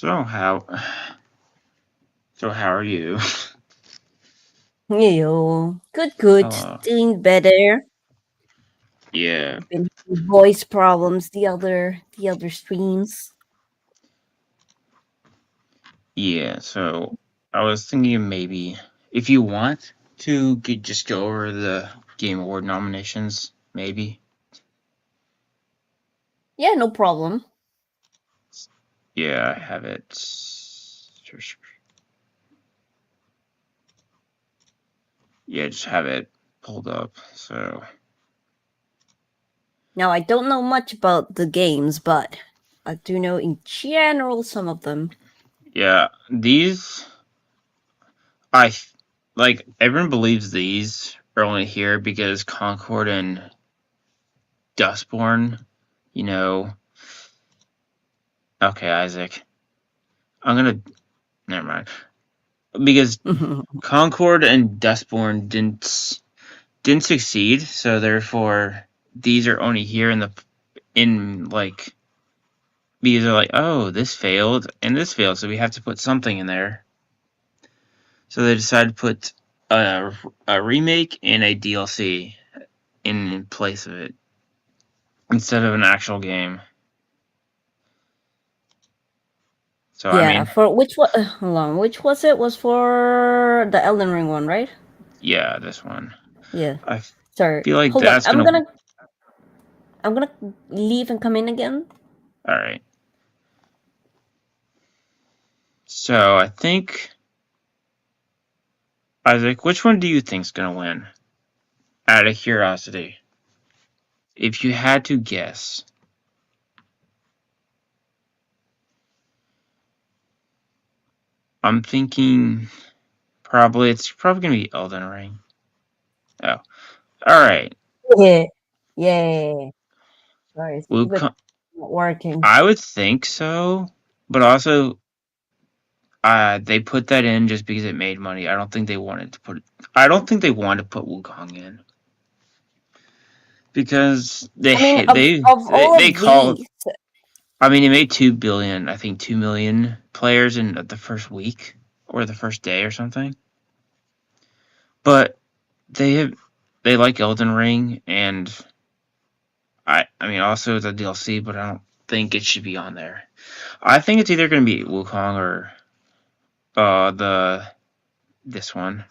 So how so how are you? Yo, good, Hello. doing better. Yeah. I've been having voice problems the other streams. Yeah, so I was thinking maybe if you want to just go over the Game Award nominations, maybe. Yeah, no problem. Yeah, I have it. Yeah, just have it pulled up. So Now I don't know much about the games, but I do know in general some of them. yeah, these I like everyone believes these are only here because Concord and Dustborn, you know. Okay, Isaac. I'm gonna never mind. Because Concord and Dustborn didn't succeed, so therefore these are only here in like these are like, oh, this failed and this failed, so we have to put something in there. So they decided to put a remake and a DLC in place of it instead of an actual game. So I Yeah, mean, for which one? Hold on, which was it? Was for the Elden Ring one, right? yeah, this one. Yeah. I Sorry, feel like hold on. that's I'm gonna. gonna I'm gonna leave and come in again. All right. So I think Isaac, which one do you think's gonna win? Out of curiosity, if you had to guess, I'm thinking it's probably gonna be Elden Ring. Oh, all right. Yeah, yeah. Sorry, it's a bit Wukong, not working. I would think so, but also they put that in just because it made money. I don't think they wanted to put. I don't think they wanted to put Wukong in because I mean, of all they of call. these, I mean, it made 2 billion. I think 2 million players in the first week or the first day or something. But they like Elden Ring, and I mean also the DLC, but I don't think it should be on there. I think it's either going to be Wukong or the this one.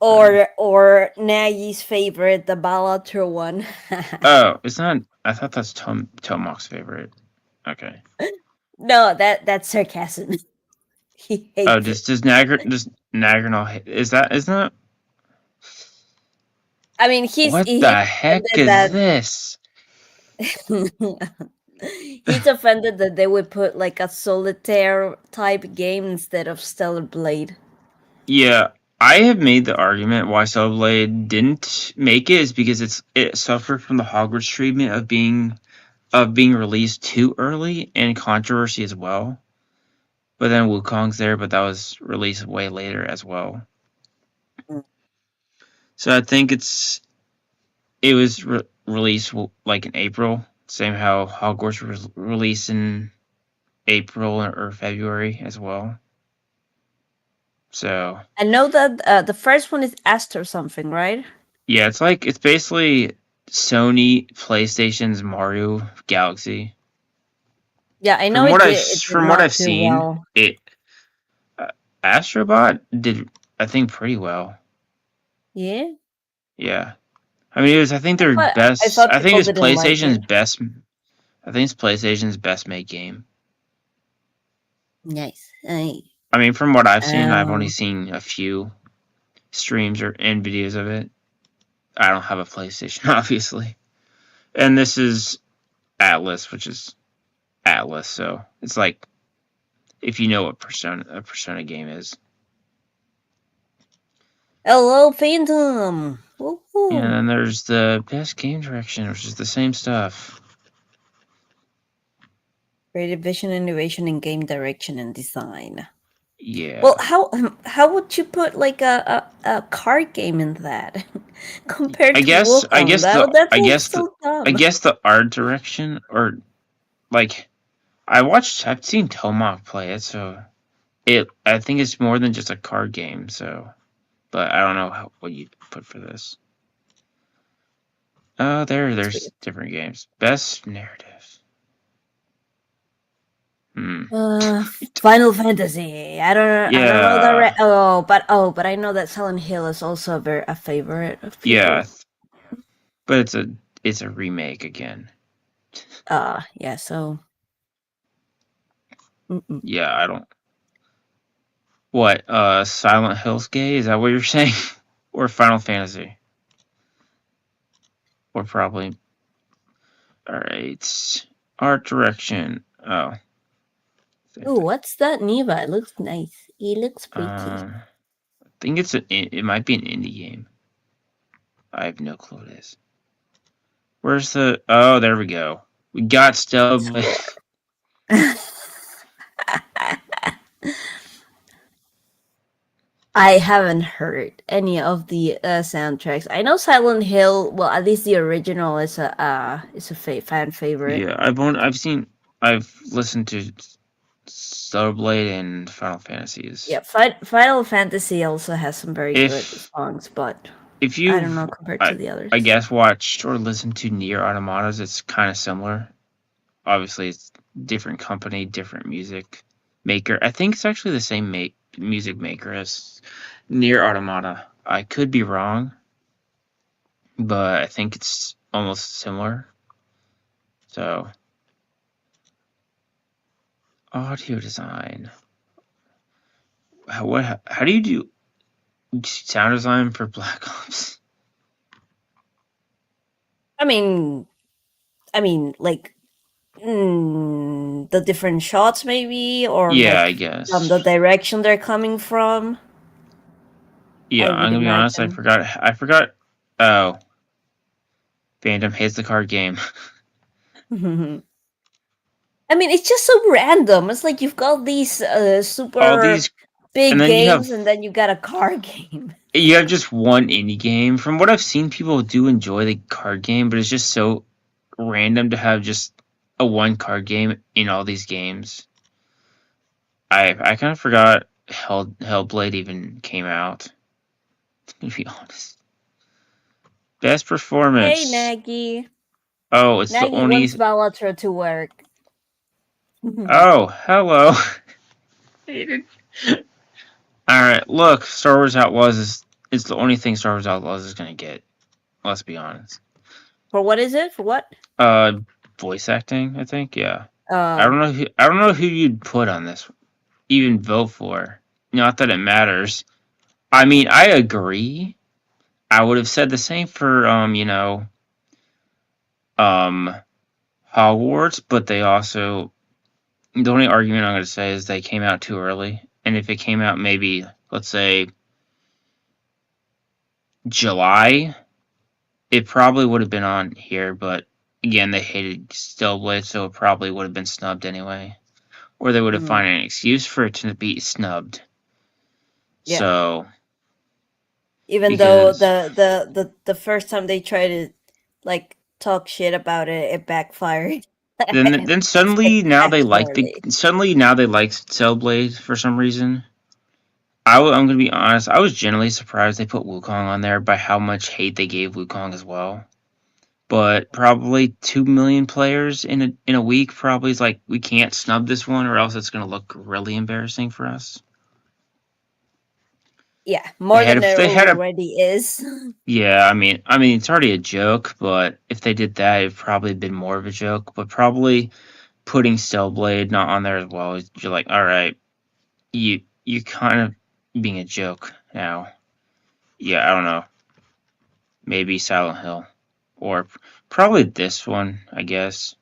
or Nagy's favorite, the Balatro one. Oh, it's not. I thought that's Tomok's favorite. Okay. No, that's sarcasm. He Oh, hates it. Does Nagrinal is that isn't that I mean, what he's the heck offended is that this? he's offended that they would put like a solitaire type game instead of Stellar Blade. Yeah, I have made the argument why Cellblade didn't make it is because it suffered from the Hogwarts treatment of being released too early and controversy as well. But then Wukong's there, but that was released way later as well. So I think it was released like in April, same how Hogwarts was released in April or February as well. So I know that the first one is Astro something, right? yeah, it's basically Sony PlayStation's Mario Galaxy. Yeah, I know it did From what not I've do seen, well. it Astrobot did I think pretty well. Yeah, Yeah, I mean it was I think their but I best. thought people didn't like it. I think it's PlayStation's best made game. Nice. I mean, from what I've seen, I've only Um, seen a few streams or and videos of it. I don't have a PlayStation, obviously, and this is Atlas, which is Atlas, so it's like if you know what a Persona game is. Hello, Phantom. And Woohoo. then there's the best game direction, which is the same stuff. Creative vision, innovation in game direction and design. Well, Yeah, how would you put like a card game in that compared to I Wukong? guess That's like so I dumb. guess the art direction or like I've seen Tomok play it, so I think it's more than just a card game. So, but I don't know what you put for this. Oh, there's different games. Best narrative. Final Fantasy. I don't know the Yeah, but I know that Silent Hill is also a favorite of yeah, people. but it's a remake again. Yeah. So. Mm-mm. Yeah, I don't. What? Silent Hill's gay? Is that what you're saying? Or Final Fantasy? Or probably. All right. Art direction. Oh. Same Ooh, thing. what's that Neva? It looks nice. It looks pretty. I think it might be an indie game. I have no clue what it is. Where's the? Oh, there we go. We got Stub. I haven't heard any of the soundtracks. I know Silent Hill. Well, at least the original is a fan favorite. Yeah, I've listened to Stubblade and Final Fantasies. Yeah, Final Fantasy also has some very good If songs, but if I don't you've know compared to I, the others. I guess watched or listened to Nier Automatas, it's kind of similar. Obviously, it's different company, different music maker. I think it's actually the same music maker as Nier Automata. I could be wrong, but I think it's almost similar. So, audio design. How do you do sound design for Black Ops? I mean, like the different shots, maybe, or Yeah, I like the guess. direction they're coming from. Yeah, I I'm would gonna be honest. imagine. I forgot. Oh, Phantom hates the card game. I mean, it's just so random. It's like you've got these All super these, and big then games, and then you got a card game. you have just one indie game. From what I've seen, people do enjoy the card game, but it's just so random to have just a one card game in all these games. I kind of forgot Hellblade even came out. To be honest, best Hey, performance. Nagy. Oh, it's the Nagy only. wants Balatro to work. Oh, hello. Hated. All right, look, Star Wars Outlaws is the only thing Star Wars Outlaws is gonna get. Let's be honest. For what is it? For what? Uh, voice acting, I think. Yeah, Uh, I don't know who you'd put on this. Even vote for. Not that it matters. I mean, I agree. I would have said the same for um Hogwarts, but they also the only argument I'm going to say is they came out too early. And if it came out maybe let's say July, it probably would have been on here, but again, they hated Stillblade, so it probably would have been snubbed anyway. Or they would have found an excuse for it to be snubbed. yeah. So Even though because the first time they tried to like talk shit about it, it backfired. then It's suddenly now they like spectacularly. Cellblade for some reason. I'm gonna be honest. I was genuinely surprised they put Wukong on there by how much hate they gave Wukong as well. But probably 2 million players in a week probably is like we can't snub this one or else it's gonna look really embarrassing for us. Yeah, more than it They had a already is. yeah. I mean it's already a joke, but if they did that, it'd probably been more of a joke. But probably putting Cellblade not on there as well, you're like, all right, you kind of being a joke now. Yeah, I don't know. Maybe Silent Hill. Or probably this one, I guess.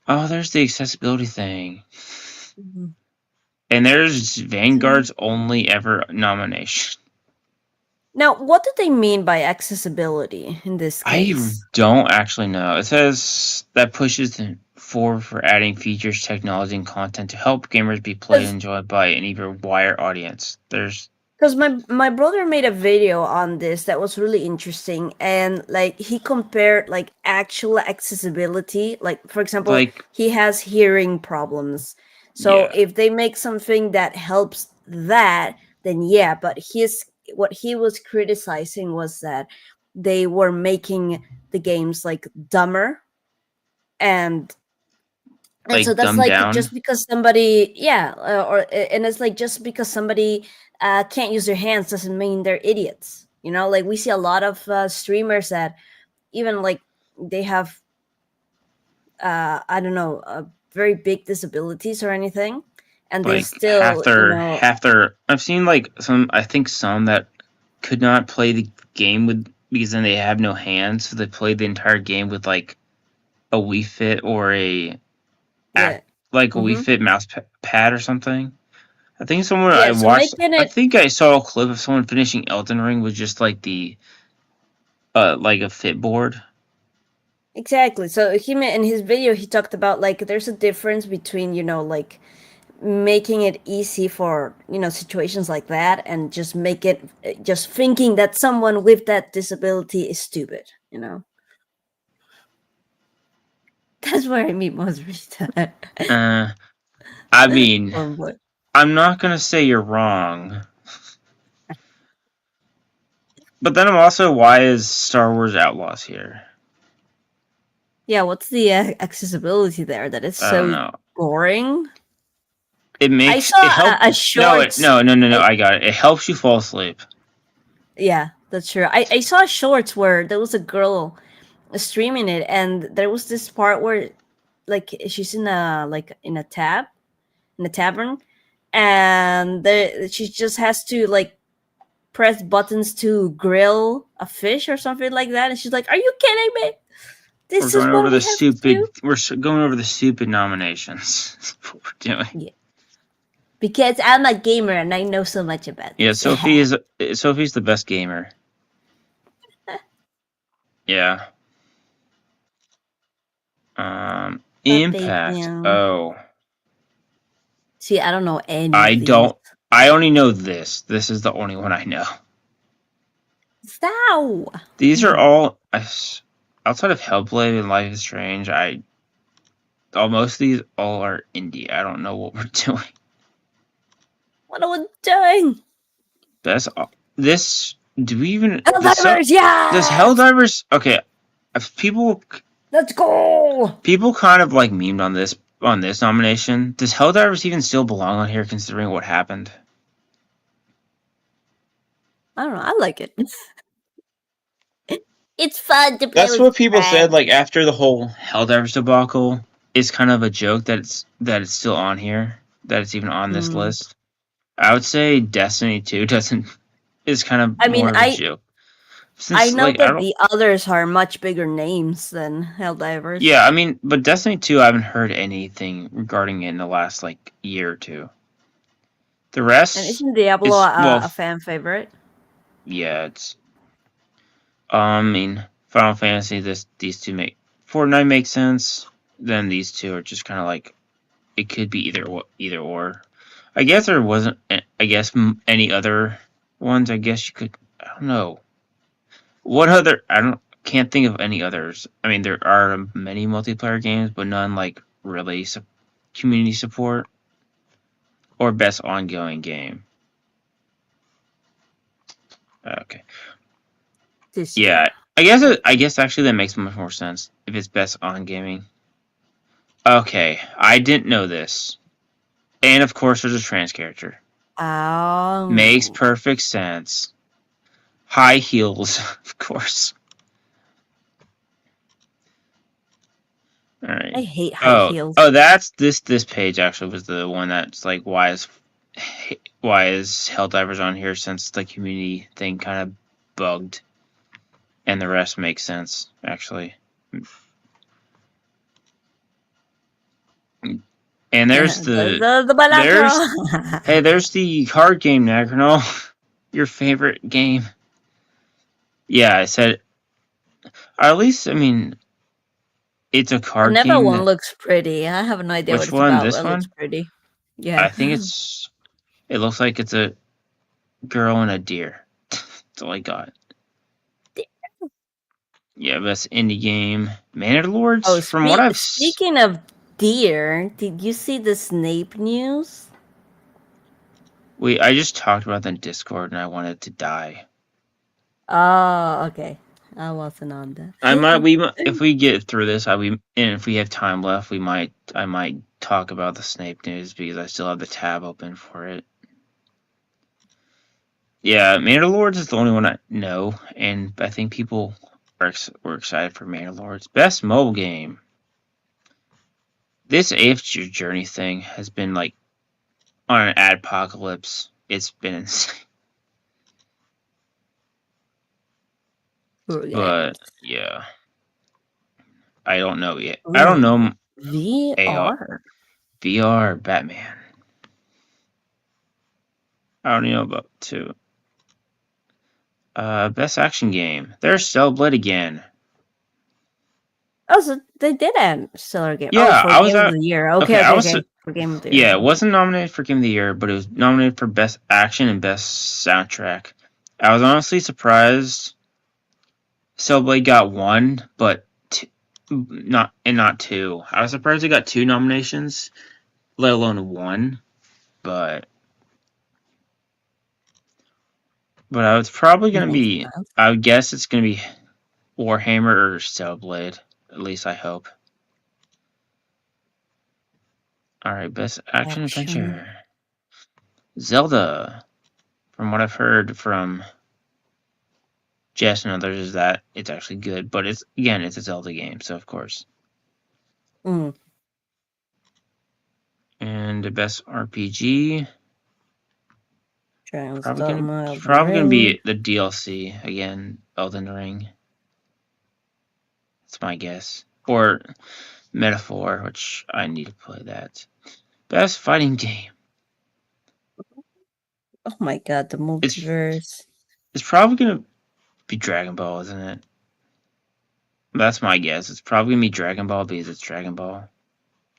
Oh, there's the accessibility thing. Mhm. And there's Vanguard's only ever nomination. Now, what do they mean by accessibility in this I case? don't actually know. It says that pushes forward for adding features, technology, and content to help gamers be played and enjoyed by an even wider audience. There's Because my brother made a video on this that was really interesting, and like he compared like actual accessibility, like for example Like, he has hearing problems, so yeah, if they make something that helps that, then yeah, but his what he was criticizing was that they were making the games like dumber, and so like that's dumbed like down. just because somebody, yeah, and it's like just because somebody can't use their hands doesn't mean they're idiots. You know, like we see a lot of streamers that even like they have I don't know, very big disabilities or anything, and they Like still, you know, half their. I've seen like some. I think some that could not play the game with because then they have no hands, so they played the entire game with like a Wii Fit or a yeah, act like a Wii hmm Fit mouse pad or something. I think someone I yeah. So watched. making I it think I saw a clip of someone finishing Elden Ring with just like the like a fit board. exactly. So he in his video he talked about like there's a difference between, you know, like making it easy for, you know, situations like that, and just make it just thinking that someone with that disability is stupid, you know. That's where I meet most of the time. Uh, I mean, Or what? I'm not gonna say you're wrong, but then I'm also why is Star Wars Outlaws here? Yeah, what's the accessibility there that is I don't so know. boring? It I makes saw it help. a No, shorts. no. I, I got it. It helps you fall asleep. yeah, that's true. I saw shorts where there was a girl streaming it, and there was this part where like she's in a like in a tavern, and she just has to like press buttons to grill a fish or something like that, and she's like, "Are you kidding me? We're This is going over what the we have to stupid. do." Going over the stupid nominations. That's what we're doing. Yeah, because I'm a gamer and I know so much about Yeah, this. Sophie's the best gamer. Yeah. But they Impact. do. Oh, See, I don't know any I of these. don't. I only know this. This is the only one I know. So, These are all outside of Hellblade and Life is Strange. Most of these all are indie. I don't know what we're doing. what are we doing? That's this. Do we even Helldivers, does yes! Helldivers? Okay, if Let's go! people kind of like memed on this nomination. Does Helldivers even still belong on here considering what happened? I don't know. I like it. It's fun to play That's with what people said. friends. Like after the whole Helldivers debacle, it's kind of a joke that it's still on here. That it's even on this Mm. list. I would say Destiny 2 doesn't is kind of I mean, more of a joke. I Since know like I that don't the others are much bigger names than Helldivers. Yeah, I mean, but Destiny 2 I haven't heard anything regarding it in the last like year or two. The And rest isn't Diablo is a fan favorite? yeah, it's I mean, Final Fantasy these two make Fortnite makes sense. Then these two are just kind of like it could be either or. I guess there wasn't. I guess any other ones. I guess you could. I don't know. What other? I don't. Can't think of any others. I mean, there are many multiplayer games, but none like really community support or best ongoing game. Okay. This Yeah. year. I guess actually that makes much more sense if it's best on gaming. Okay, I didn't know this, and of course there's a trans character. Makes Oh. perfect sense. High heels, of course. All right. I hate high heels. That's this page actually was the one that's like why is Helldivers on here since the community thing kind of bugged, and the rest makes sense actually. And there's the there's the card game Nagranol, your favorite game. Yeah, I said. Or at least I mean, it's a card Another game. one looks pretty. I have no idea what Which it's one? about, This but it looks one? pretty. I Yeah. think it looks like it's a girl and a deer. That's all I got. Yeah, best indie game. Mandalords. Oh, From what speaking of deer, did you see the Snape news? I just talked about that in Discord, and I wanted to die. Oh, okay. I wasn't on that. If we get through this, and if we have time left, I might talk about the Snape news because I still have the tab open for it. Yeah, Mandalords is the only one I know, and I think people were excited for Mandalords. Best mobile game. This AFG Journey thing has been like on an adpocalypse. It's been insane. But yeah, I don't know yet. Ooh, I don't know. VR. VR Batman. I don't know about two. Best action game. There's Cellblade again. Oh, so they did add Stellar Game. Yeah, for I was Game at. of the Year. Okay, Okay. For Game of the Year. Yeah, it wasn't nominated for Game of the Year, but it was nominated for Best Action and Best Soundtrack. I was honestly surprised Cellblade got one, but not two. I was surprised it got two nominations, let alone one. But I was probably gonna be. I would guess it's gonna be Warhammer or Cellblade. At least I hope. All right, best action adventure. Zelda. From what I've heard from Jess and others, is that it's actually good, but it's a Zelda game, so of course. Mm. And the best RPG. Probably gonna be the DLC again, Elden Ring. That's my guess. Or Metaphor, which I need to play that. Best fighting game. Oh my god, the multiverse. It's probably gonna be Dragon Ball, isn't it? That's my guess. It's probably gonna be Dragon Ball because it's Dragon Ball,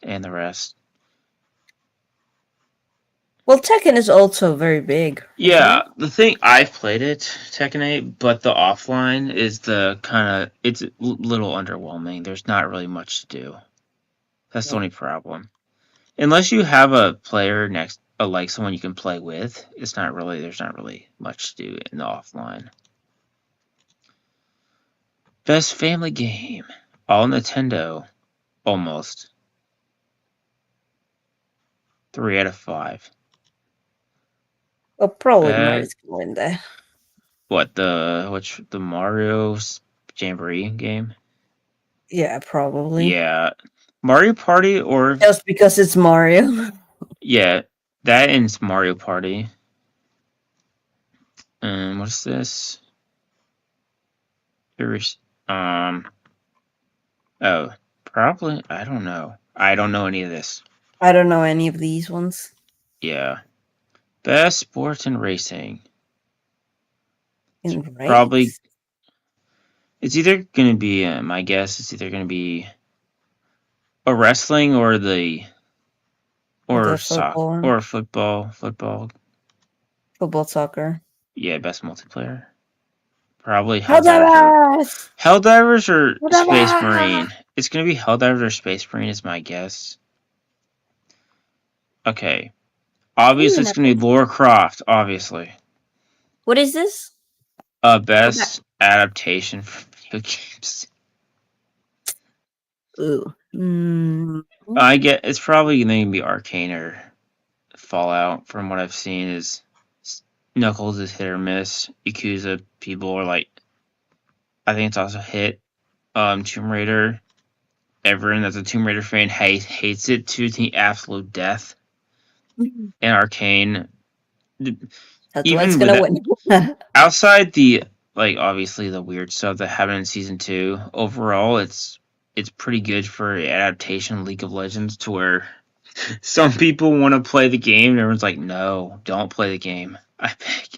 and the rest. Well, Tekken is also very big. Yeah, the thing I've played it Tekken 8, but the offline is it's a little underwhelming. There's not really much to do. That's the only problem. Unless you have a player like someone you can play with, there's not really much to do in the offline. Best family game. All Nintendo. Almost. 3 out of 5. Well, probably Mario's gonna win there. What, the Mario Jamboree game? Yeah, probably. Yeah. Mario Party or... Just because it's Mario. Yeah, that ends Mario Party. What's this? Oh, probably. I don't know. I don't know any of this. I don't know any of these ones. Yeah. Best sports and racing. Probably. It's either going to be, my guess, it's either going to be a wrestling or soccer or football. Football, soccer. Yeah, best multiplayer. Probably Helldivers! Helldivers or Space Marine. It's going to be Helldivers or Space Marine is my guess. Okay. Obviously, it's going to be Lara Croft, obviously. What is this? Best adaptation for video games. Ooh. I get it's probably going to be Arcane or Fallout. From what I've seen, is Knuckles is hit or miss. Yakuza people are like, I think it's also hit. Tomb Raider. Everyone that's a Tomb Raider fan hates it to the absolute death. And Arcane. That's what's gonna win. Outside the obviously the weird stuff that happened in season 2, overall it's pretty good for adaptation of League of Legends, to where some people want to play the game and everyone's like, no, don't play the game. I beg.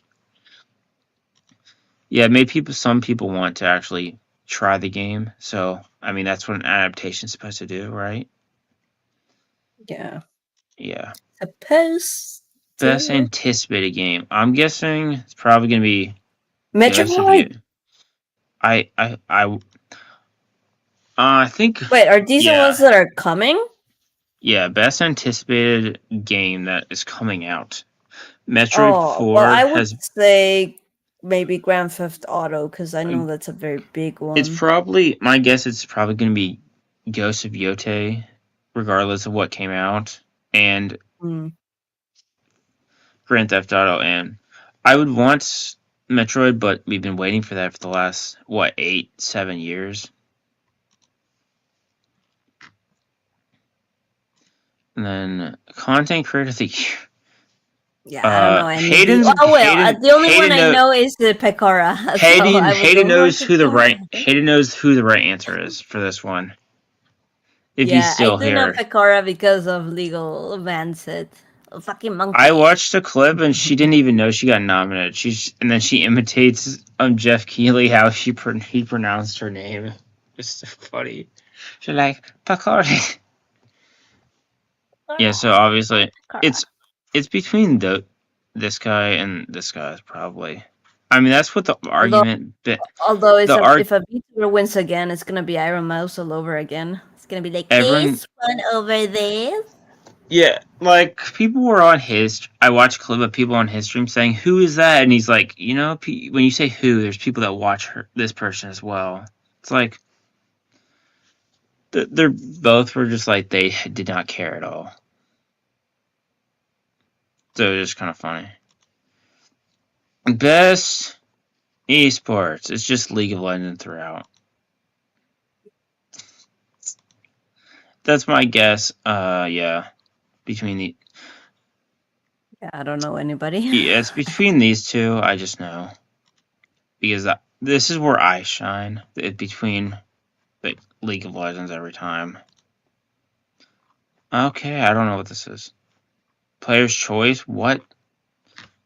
Yeah, some people want to actually try the game. So, I mean, that's what an adaptation is supposed to do, right? Yeah. Yeah. Suppose. Best anticipated game. I'm guessing it's probably gonna be Ghost of Metroid. You. I think Wait, are these the ones yeah. that are coming? Yeah, best anticipated game that is coming out. Metroid Oh, well, 4 I would has say maybe Grand Theft Auto because I know um, that's a very big it's one. probably my guess it's probably gonna be Ghost of Yote, regardless of what came out, and Hmm. Grand Theft Auto, and I would want Metroid, but we've been waiting for that for the last 7 years. And then content creator of the year. Yeah, I don't know any of the. Hayden's Oh well, the only one Hayden I know is the Pekora. So Hayden I would Hayden go for knows who the right Pekora. Hayden knows who the right answer is for this one. If he's Yeah, I still do know here. Pekora because of Legal Vancet. A fucking monkey. I watched a clip and she didn't even know she got nominated. And then she imitates Jeff Keighley how he pronounced her name. It's so funny. She's like Pakori. Yeah, so obviously it's between this guy and this guy probably. I mean that's what the argument. Although if a VTuber wins again, it's gonna be Iron Mouse all over again. It's gonna be like this one over there. Yeah, like people were on his. I watched a clip of people on his stream saying, "Who is that?" And he's like, "You know, when you say who, there's people that watch this person as well." It's like they're both were just like they did not care at all. So it's just kind of funny. Best esports. It's just League of Legends throughout. That's my guess. Yeah, between the. Yeah, I don't know anybody. Yeah, it's between these two. I just know because this is where I shine. Between the League of Legends every time. Okay, I don't know what this is. Player's choice. What?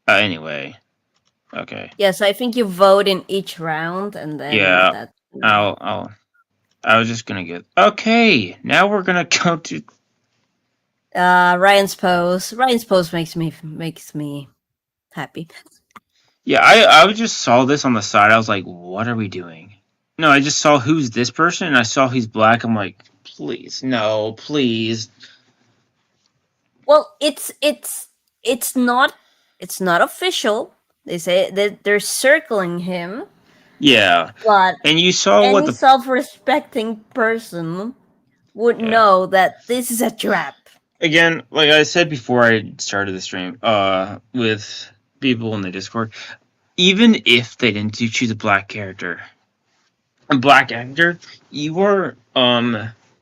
Anyway. Okay. Yes, I think you vote in each round, and then yeah. I was just gonna get. Okay, now we're gonna go to. Ryan's pose. Ryan's pose makes me happy. Yeah, I just saw this on the side. I was like, what are we doing? No, I just saw who's this person, and I saw he's black. I'm like, please, no, please. Well, it's not official. They say that they're circling him. Yeah, but and you saw what the self-respecting person would know that this is a trap. Again, like I said before I started the stream, with people in the Discord, even if they didn't choose a black actor, you were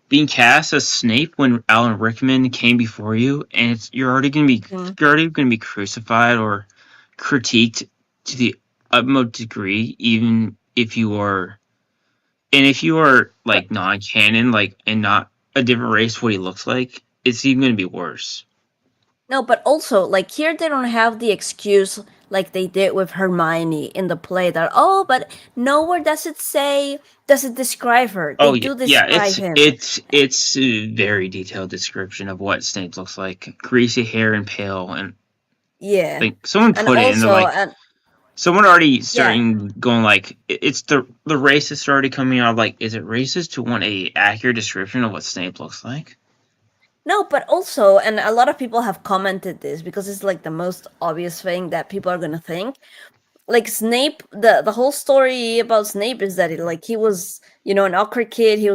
being cast as Snape when Alan Rickman came before you, and you're already gonna be crucified or critiqued to the utmost degree, even if you are, and if you are like non-canon, like and not a different race, what he looks like, it's even gonna be worse. No, but also like here they don't have the excuse like they did with Hermione in the play that but nowhere does it describe her. They do describe him. It's a very detailed description of what Snape looks like. Greasy hair and pale, and like someone put it in like someone already starting going like it's the racist already coming out like, is it racist to want a accurate description of what Snape looks like? No, but also, and a lot of people have commented this because it's like the most obvious thing that people are gonna think. Like Snape, the whole story about Snape is that he was, an awkward kid. He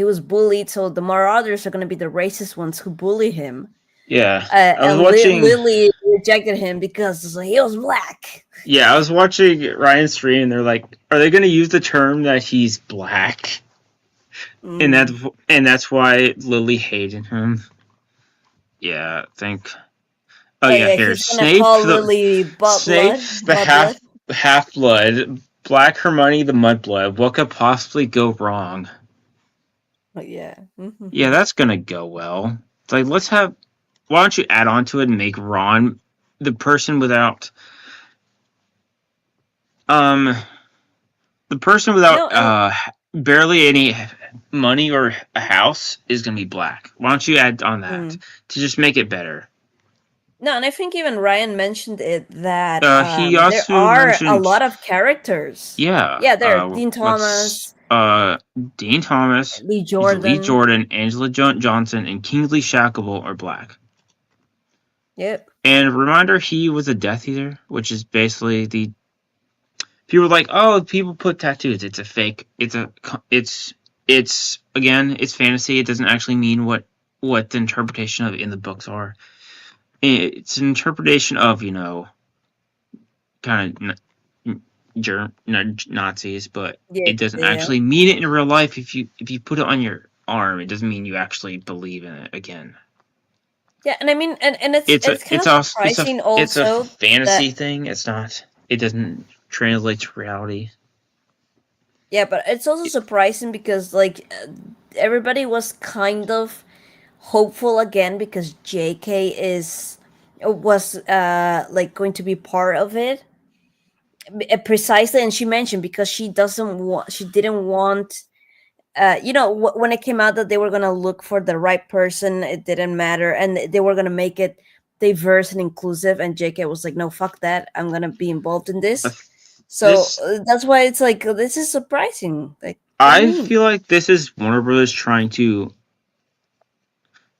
was bullied, so the Marauders are gonna be the racist ones who bully him. Yeah, I was watching. Lily rejected him because he was black. Yeah, I was watching Ryan's stream, and they're like, "Are they gonna use the term that he's black?" And that's why Lily hated him. Yeah, think. Oh yeah, here Snape the half blood, Black Hermione the mudblood. What could possibly go wrong? Yeah. Yeah, that's gonna go well. It's like why don't you add on to it and make Ron the person without barely any money or a house is gonna be black. Why don't you add on that to just make it better? No, and I think even Ryan mentioned it that He there also are a mentioned, lot of characters. yeah, Yeah, there Dean let's Thomas, Dean Thomas, Lee he's Lee Jordan. Jordan, Angela Johnson, and Kingsley Shacklebolt are black. Yep. And reminder, he was a Death Eater, which is basically the people are like, oh, people put tattoos. It's a fake. It's again, it's fantasy. It doesn't actually mean what the interpretation of it in the books are. It's an interpretation of kind of Nazis, but Yeah, it doesn't yeah. actually mean it in real life. If you put it on your arm, it doesn't mean you actually believe in it. Again, Yeah, and I mean, and it's a it's kind it's of a surprising it's a also fantasy that thing. It's not. It doesn't translate to reality. yeah, but it's also surprising because like everybody was kind of hopeful again because JK is was like going to be part of it precisely, and she mentioned because she didn't want when it came out that they were gonna look for the right person, it didn't matter, and they were gonna make it diverse and inclusive. And JK was like, "No, fuck that! I'm gonna be involved in Uh, this." So This that's why it's like this is surprising. Like, what do you I mean? feel like this is Warner Brothers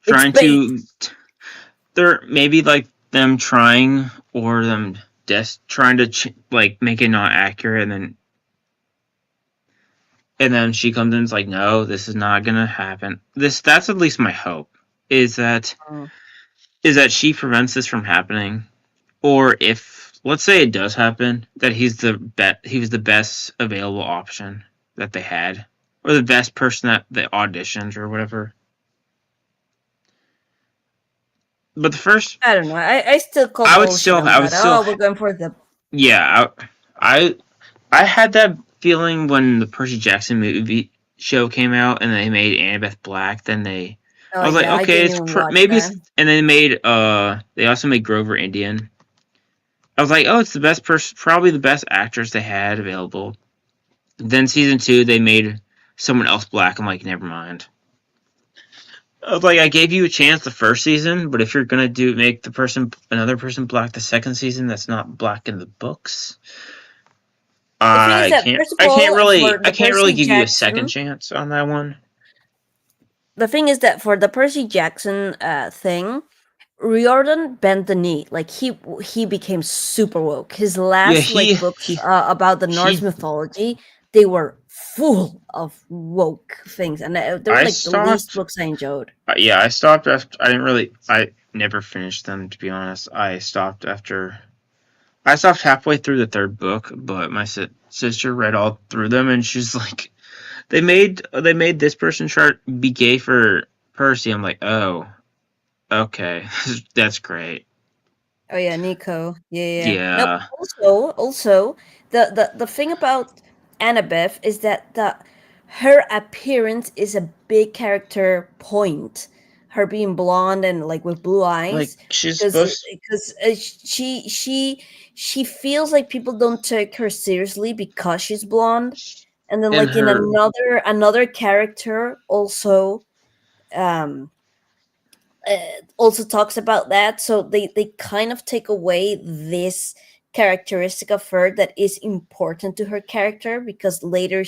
It's trying bait. to they're maybe like them trying or them trying to like make it not accurate, and then she comes in and is like, no, this is not gonna happen. That's at least my hope is that Mm. she prevents this from happening, or if let's say it does happen, that he was the best available option that they had, or the best person that they auditioned or whatever. But the first, I don't know. I still call I would bullshit still, on I would that. still, Oh, we're going for the yeah, I, I had that feeling when the Percy Jackson movie show came out and they made Annabeth Black. oh I was like, yeah, I okay, didn't even watch maybe that. it's, and they made, they also made Grover Indian. I was like, oh, it's the best person, probably the best actress they had available. Then season 2, they made someone else black. I'm like, never mind. I was like, I gave you a chance the first season, but if you're gonna make another person black the second season, that's not black in the books. The thing is that first of all, for I the can't really Percy give you a second Jackson, chance on that one. the thing is that for the Percy Jackson thing, Riordan bent the knee. Like he became super woke. His Yeah, last like books about the Norse he mythology, they were full of woke things, and they were I like the least stopped. books I enjoyed. Yeah, I stopped after. I never finished them, to be honest. I stopped halfway through the third book, but my sister read all through them, and she's like, they made this person try to be gay for Percy. I'm like, oh, okay, that's great. Oh yeah, Nico. Yeah, yeah. Yeah. No, Yeah, also the thing about Annabeth is that the her appearance is a big character point. Her being blonde and like with blue like eyes, she's because supposed she feels like people don't take her seriously because she's blonde. And then in like in her. another character um also talks about that, so they kind of take away this characteristic of her that is important to her character because later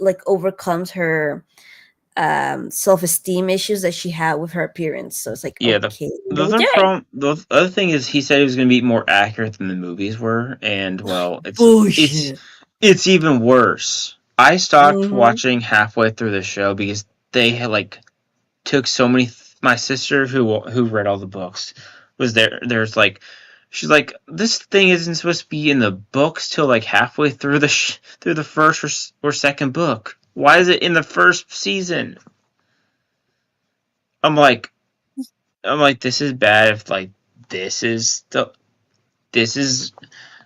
like overcomes her self-esteem issues that she had with her appearance. So it's like, Yeah, okay, the we other did it. problem, the other thing is he said it was going to be more accurate than the movies were, and well, Bullshit. it's even worse. I stopped Mm-hmm. watching halfway through the show because they had like took so many. My sister, who read all the books, was there. There's like, she's like, this thing isn't supposed to be in the books till like halfway through through the first or second book. Why is it in the first season? I'm like, this is bad. If like this is the this is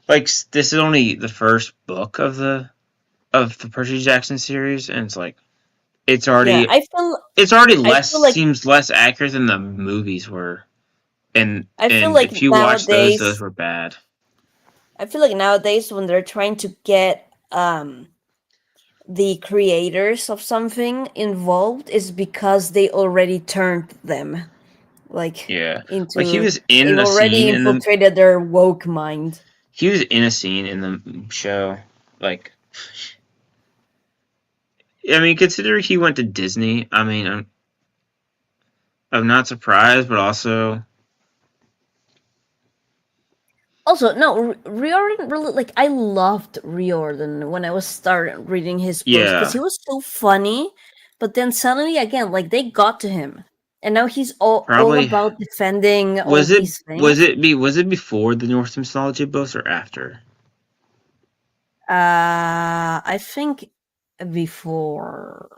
this is only the first book of the Percy Jackson series, and it's like it's Yeah, already I less feel like seems less accurate than the movies were, and I feel like if you watch those nowadays were bad. I feel like nowadays when they're trying to get the creators of something involved is because they already turned them. like Yeah, like he into. was in They've a already scene in the infiltrated their woke mind. he was in a scene in the show. Like, I mean, considering he went to Disney, I mean, I'm not surprised, but also Also, no, Riordan really like I loved Riordan when I was starting reading his books because yeah, he was so funny. But then suddenly again, like they got to him, and now he's all probably about defending all was it these things. was it before the Norse mythology books or after? I think before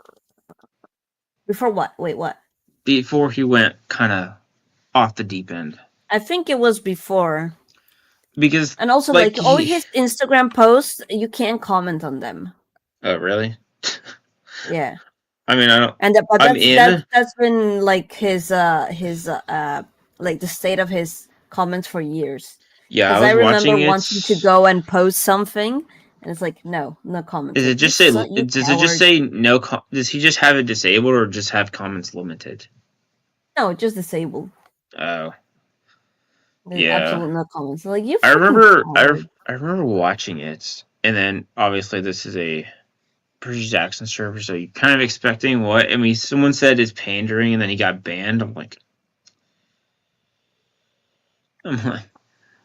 before what? Wait, what? Before he went kind of off the deep end, I think it was before. because And also, like like all he, his Instagram posts, you can't comment on them. oh really? Yeah. I mean, I don't. And but I'm in. that's been like his like the state of his comments for years. Yeah, I Because I was remember watching it. wanting to go and post something, and it's like no comments. Is it Like just say? you Does it just coward. say no? Does he just have it disabled or just have comments limited? No, just disabled. Oh, There's yeah. absolutely no comments. Like you I freaking remember. coward. I remember watching it, and then obviously this is a Percy Jackson server, so you're kind of expecting what? I mean, someone said it's pandering, and then he got banned. I'm like,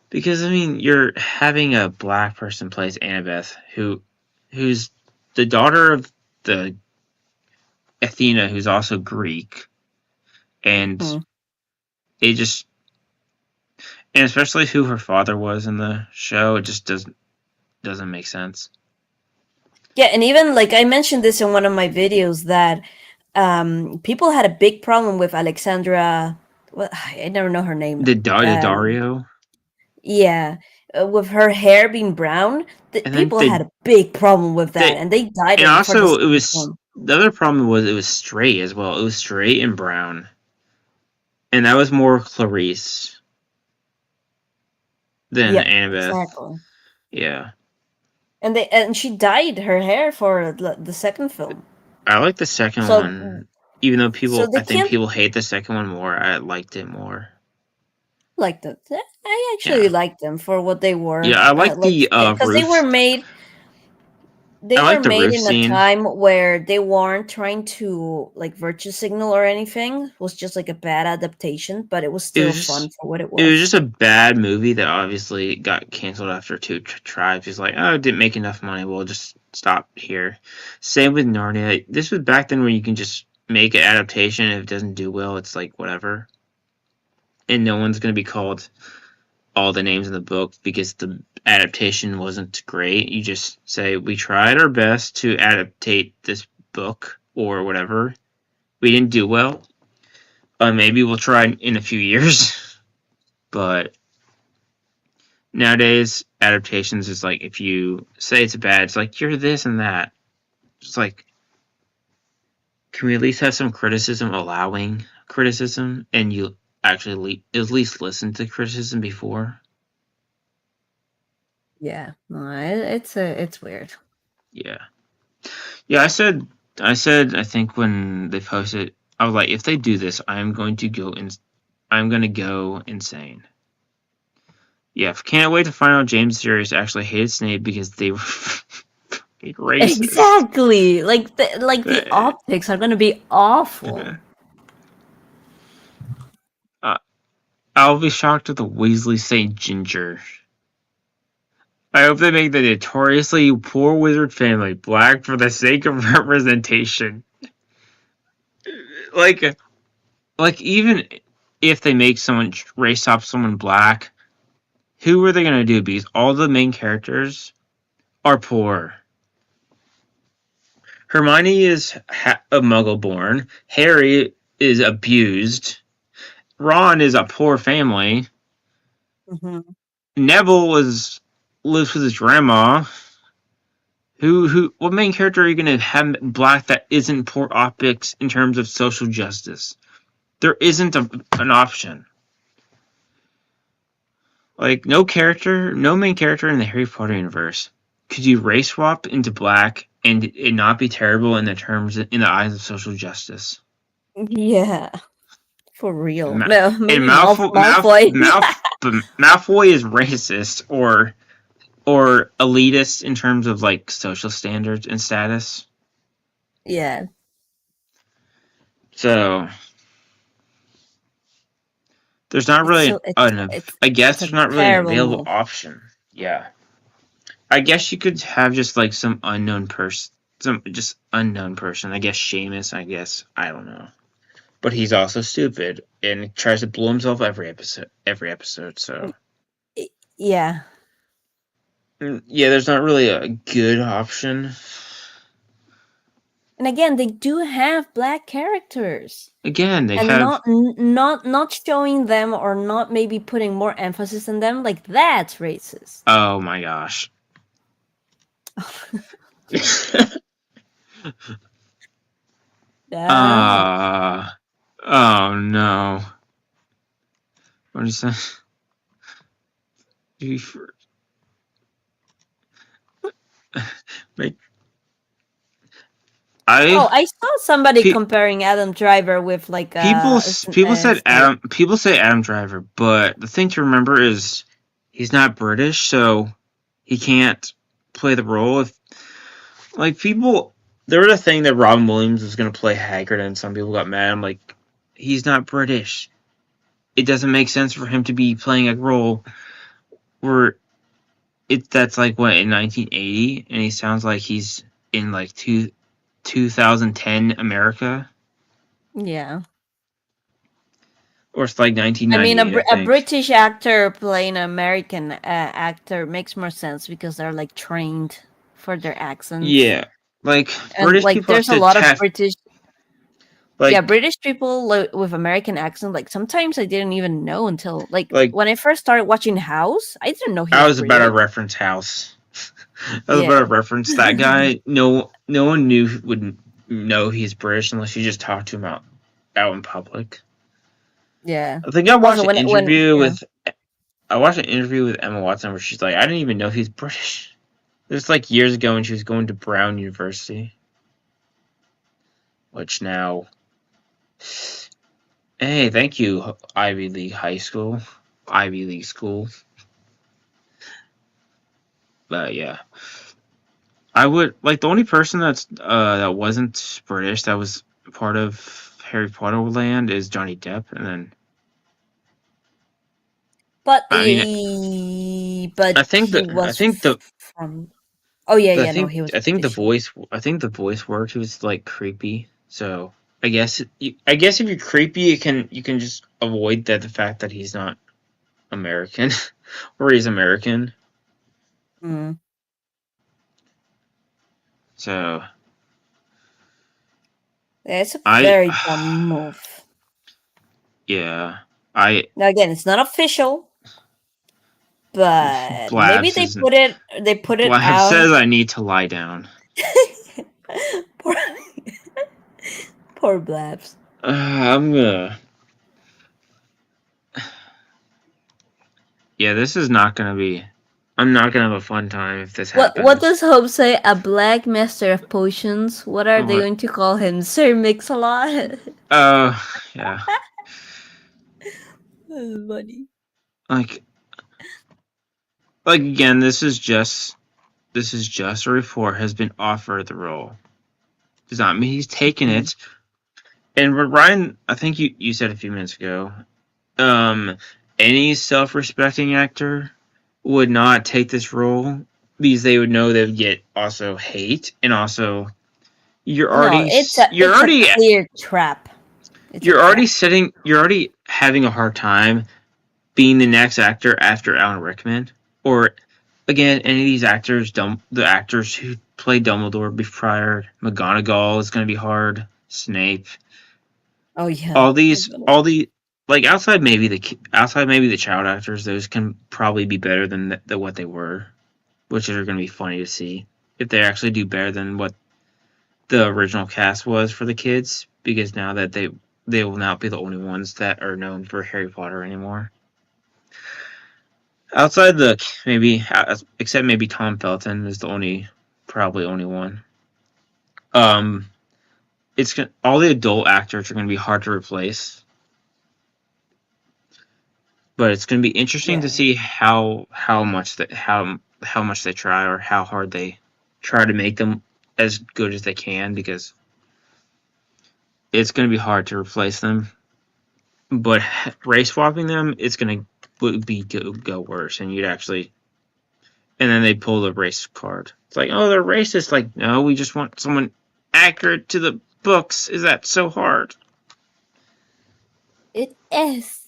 because I mean, you're having a black person plays Annabeth, who's the daughter of the Athena, who's also Greek, and Hmm. it just, and especially who her father was in the show, it just doesn't make sense. Yeah, and even like I mentioned this in one of my videos that people had a big problem with Alexandra. Well, I never know her name. The Dario, Yeah, with her hair being brown, and then people had a big problem with that, they and they died and in for the also it second was one. the other problem was it was straight as well. It was straight and brown, and that was more Clarice than Yep, Annabeth. exactly. Yeah, And she dyed her hair for the second film. I like the second So one, even though they I think can't people hate the second one more. I liked it more. like them. I actually Yeah, liked them for what they yeah, were. I like Like the because roof. they I were like the made roof in a scene. time where they weren't trying to like virtue signal or anything. It was just like a bad adaptation, but it was It still was fun just for what it it was was. just a bad movie that obviously got canceled after two tries. He's like, oh, it didn't make enough money. We'll just stop here. Same with Narnia. This was back then where you can just make an adaptation. If it doesn't do well, it's like whatever, and no one's gonna be called all the names in the book because the adaptation wasn't great. You just say we tried our best to adaptate this book or whatever. We didn't do well. Maybe we'll try in a few years, but nowadays adaptations is like if you say it's bad, it's like you're this and that. It's like, can we at least have some criticism allowing criticism, and you actually at least listen to criticism before? Yeah, no, it's weird. Yeah, yeah. I think when they posted, I was like, if they do this, I'm going to go insane. Yeah, can't wait to find out James Sirius actually hated Snape because they were racist. Exactly. Like the optics are gonna be awful. Uh, I'll be shocked if the Weasleys say ginger. I hope they make the notoriously poor wizard family black for the sake of representation. Like, even if they make someone race swap someone black, who are they gonna do? Because all the main characters are poor. Hermione is a Muggle born. Harry is abused. Ron is a poor family. Mhm. Neville lives with his grandma. What main character are you going to have black that isn't poor optics in terms of social justice? There isn't an option. Like, no main character in the Harry Potter universe could you race swap into black and it not be terrible in the eyes of social justice. Yeah. For real. Ma- No, and maybe Malfoy, Malfoy. but Malfoy is racist or elitist in terms of like social standards and status. Yeah. So there's not It's really so I guess it's there's a not really an terrible available move. option. Yeah. I guess you could have just like some unknown person, some just unknown person. I guess Seamus. I guess I don't know, but he's also stupid and tries to blow himself every episode. Every episode. So Yeah. yeah, there's not really a good option. And again, they do have black characters. Again, they And have. not showing them or not maybe putting more emphasis on them, like that's racist. Oh my gosh. Oh no. What is that? Like, I saw somebody comparing Adam Driver with like people said people say Adam Driver, but the thing to remember is he's not British, so he can't play the role. If like people, there was a thing that Robin Williams was going to play Hagrid, and some people got mad. I'm like, he's not British. It doesn't make sense for him to be playing a role where that's like what in 1980, and he sounds like he's in like 2010 America. Yeah. Or it's like 1998. I mean, a British actor playing an American actor makes more sense because they're like trained for their accents. Yeah, like and British like people. There's a lot of British. Like, yeah, British people with American accent. Like sometimes I didn't even know until like when I first started watching House, I didn't know he was I was British. about to reference House. I was about to reference that guy. No one would know he's British unless you just talk to him out in public. Yeah, I think I watched an interview with Emma Watson where she's like, I didn't even know he's British. It was like years ago when she was going to Brown University, which now. Hey, thank you, Ivy League school. But yeah, I would like the only person that wasn't British that was part of Harry Potter land is Johnny Depp, and then. But I think the voice worked. He was like creepy, so I guess if you're creepy, you can just avoid the fact that he's not American or he's American. Mm. So it's a very dumb move. Yeah, now again, it's not official, but maybe they put it. They put it out. Says I need to lie down. Poor Blabs. I'm gonna. Yeah, this is not gonna be. I'm not gonna have a fun time if this happens. What does Hope say? A black master of potions. What are they going to call him? Sir Mix-a-Lot? Yeah. That's funny. Like again, this is just a report has been offered the role. Does not mean he's taken it. And Ryan, I think you said a few minutes ago, any self-respecting actor would not take this role because they would know they would get also hate and also you're already a clear trap. You're already having a hard time being the next actor after Alan Rickman or again any of these actors, the actors who played Dumbledore prior, McGonagall is going to be hard, Snape. Oh yeah. All the like outside maybe the child actors, those can probably be better than what they were, which are going to be funny to see if they actually do better than what the original cast was for the kids, because now that they will not be the only ones that are known for Harry Potter anymore. Outside except maybe Tom Felton is probably only one. All the adult actors are going to be hard to replace. but it's going to be interesting to Yeah. see how much they try, or how hard they try to make them as good as they can, because it's going to be hard to replace them. But race swapping them, it's going to go worse, and you'd actually, and then they pull the race card. It's like, oh, they're racist. Like, no, we just want someone accurate to the books. Is that so hard? It is.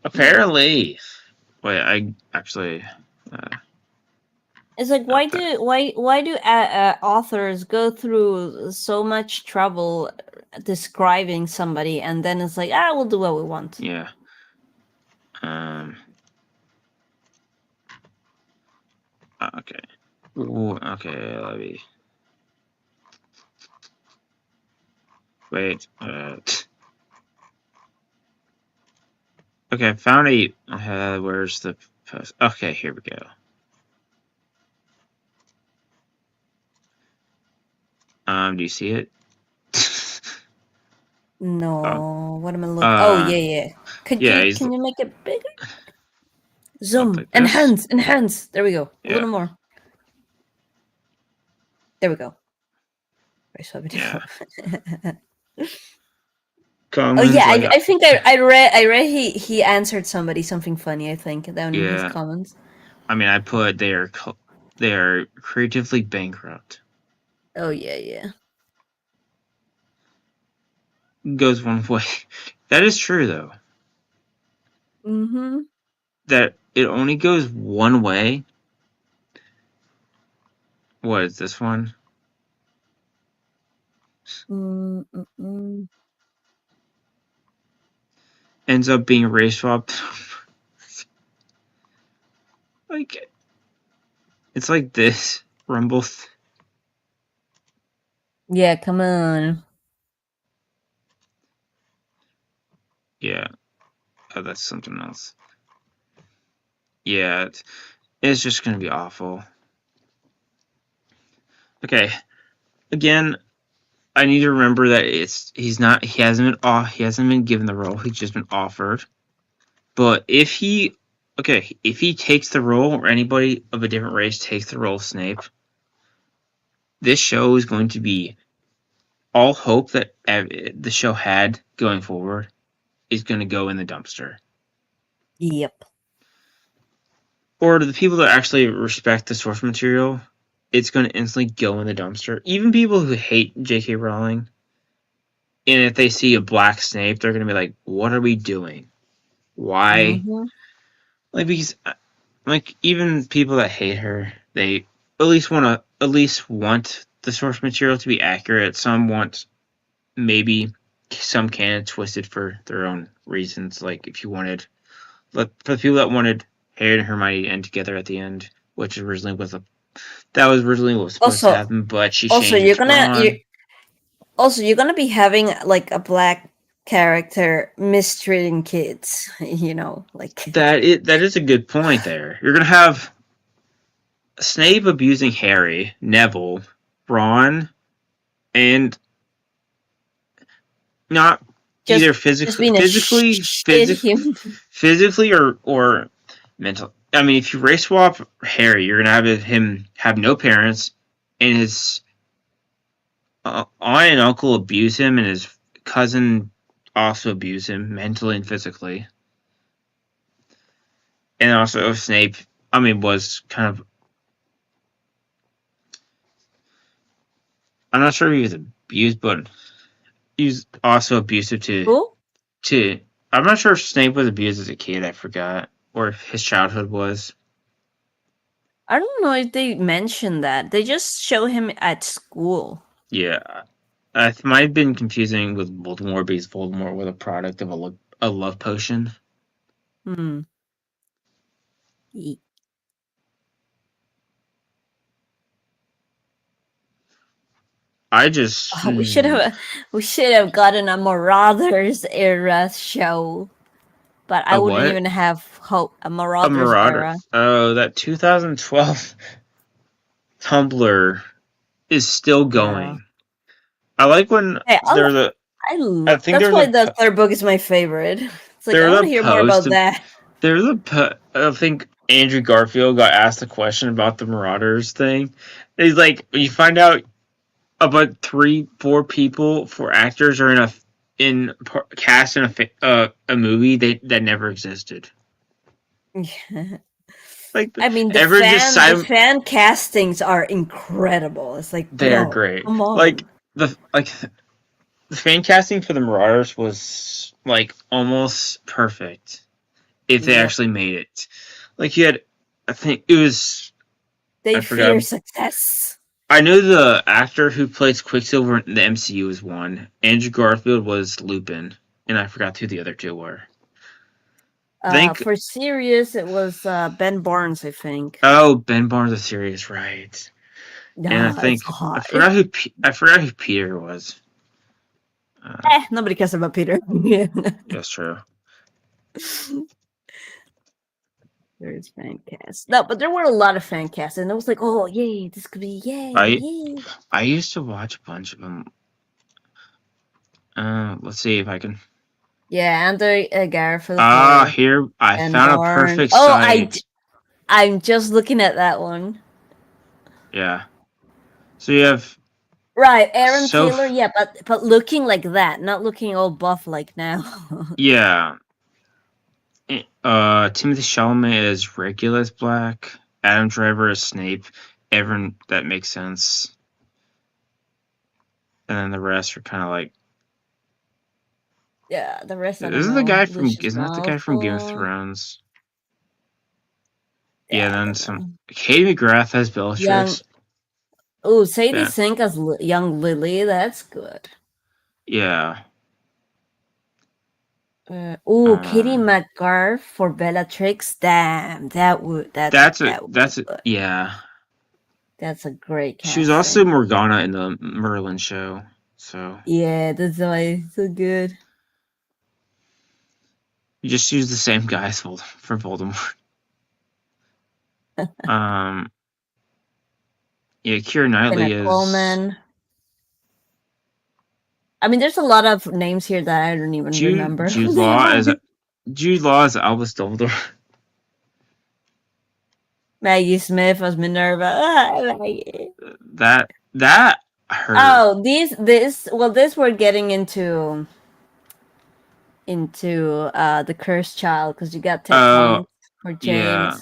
Apparently. Wait, I actually. It's like, why do authors go through so much trouble describing somebody, and then it's like, we'll do what we want. Yeah. Okay. Ooh, okay. Let me. Wait. Okay, I found a. Where's the post? Okay, here we go. Do you see it? No, what am I looking? Oh yeah. Can you make it bigger? Zoom, like enhance. There we go. Yeah. A little more. There we go. Yeah. Oh yeah, I think I read he answered something funny, I think, down in his comments. I mean, I put they are creatively bankrupt. Oh yeah. Goes one way. That is true though. Mm-hmm. That it only goes one way. What is this one? Ends up being race swapped. Like, it's like this. Rumble. Yeah, come on. Yeah. Oh, that's something else. Yeah, it's just gonna be awful. Okay. Again, I need to remember that he hasn't been given the role, he's just been offered. But if he takes the role, or anybody of a different race takes the role of Snape, this show is going to be all hope that the show had going forward is going to go in the dumpster. Yep. Or to the people that actually respect the source material, it's going to instantly go in the dumpster. Even people who hate J.K. Rowling, and if they see a black Snape, they're going to be like, what are we doing? Why? Mm-hmm. Like, because, like, even people that hate her, they at least want the source material to be accurate. Some want maybe some canon twisted for their own reasons. Like, if you wanted, for the people that wanted Harry and Hermione to end together at the end, which originally was what was supposed to happen, but she changed it. You're gonna be having like a black character mistreating kids, like that is a good point there. You're gonna have Snape abusing Harry, Neville, Ron, and not just, either physically or mental. I mean, if you race swap Harry, you're gonna have him have no parents, and his aunt and uncle abuse him, and his cousin also abuse him mentally and physically. And also Snape, I mean, was kind of, I'm not sure if he was abused, but he was also abusive to I'm not sure if Snape was abused as a kid, I forgot, or if his childhood was. I don't know if they mentioned that. They just show him at school. Yeah. It might have been confusing with Voldemort, because Voldemort was a product of a love potion. I just we should have gotten a Marauders era show, but I wouldn't even have hope. A Marauders era. Oh, that 2012 Tumblr is still going. Yeah. I like when there's a. I think that's why the third book is my favorite. It's like, I want to hear more about that. There's I think Andrew Garfield got asked a question about the Marauders thing. He's like, you find out about 4 actors are cast in a movie that never existed. Like I mean, ever just the fan castings are incredible. It's like, they are bro, great. come Like on. the fan casting for the Marauders was like almost perfect if they Yep. actually made it. Like you had, I think it was. They I forgot. fear success. I know the actor who plays Quicksilver in the MCU was one. Andrew Garfield was Lupin, and I forgot who the other 2 were. I think. For Sirius, it was Ben Barnes, I think. Oh, Ben Barnes is serious, right? And I It's think hot. I forgot who Peter was. Nobody cares about Peter. That's true. There's fan cast. No, but there were a lot of fan casts, and it was like, oh, yay, this could be yay. I used to watch a bunch of them. Let's see if I can. Yeah, Andrew Garfield. Here I Ben found Barnes. a perfect Oh, site. I'm just looking at that one. Yeah. So you have Right, Aaron Taylor. Yeah, but looking like that, not looking all buff like now. yeah. Timothy Chalamet is Regulus Black. Adam Driver is Snape. Everyone that makes sense. And then the rest are kind of like. Yeah, the rest. Isn't that the guy from Game of Thrones? Yeah, then some. Katie McGrath as Bellatrix. Oh, Sadie Sink as young Lily. That's good. Yeah. Katie McGarth for Bellatrix. Damn, that's yeah. That's a great casting. She was also Morgana in the Merlin show. So yeah, that's why it's so good. You just use the same guys for Voldemort. Yeah, Keira Knightley is. Coleman. I mean, there's a lot of names here that I don't even remember. Jude Law as Albus Dumbledore. Maggie Smith as Minerva. That hurt. Oh, this we're getting into the Cursed Child because you got Ted Collins for James. Yeah.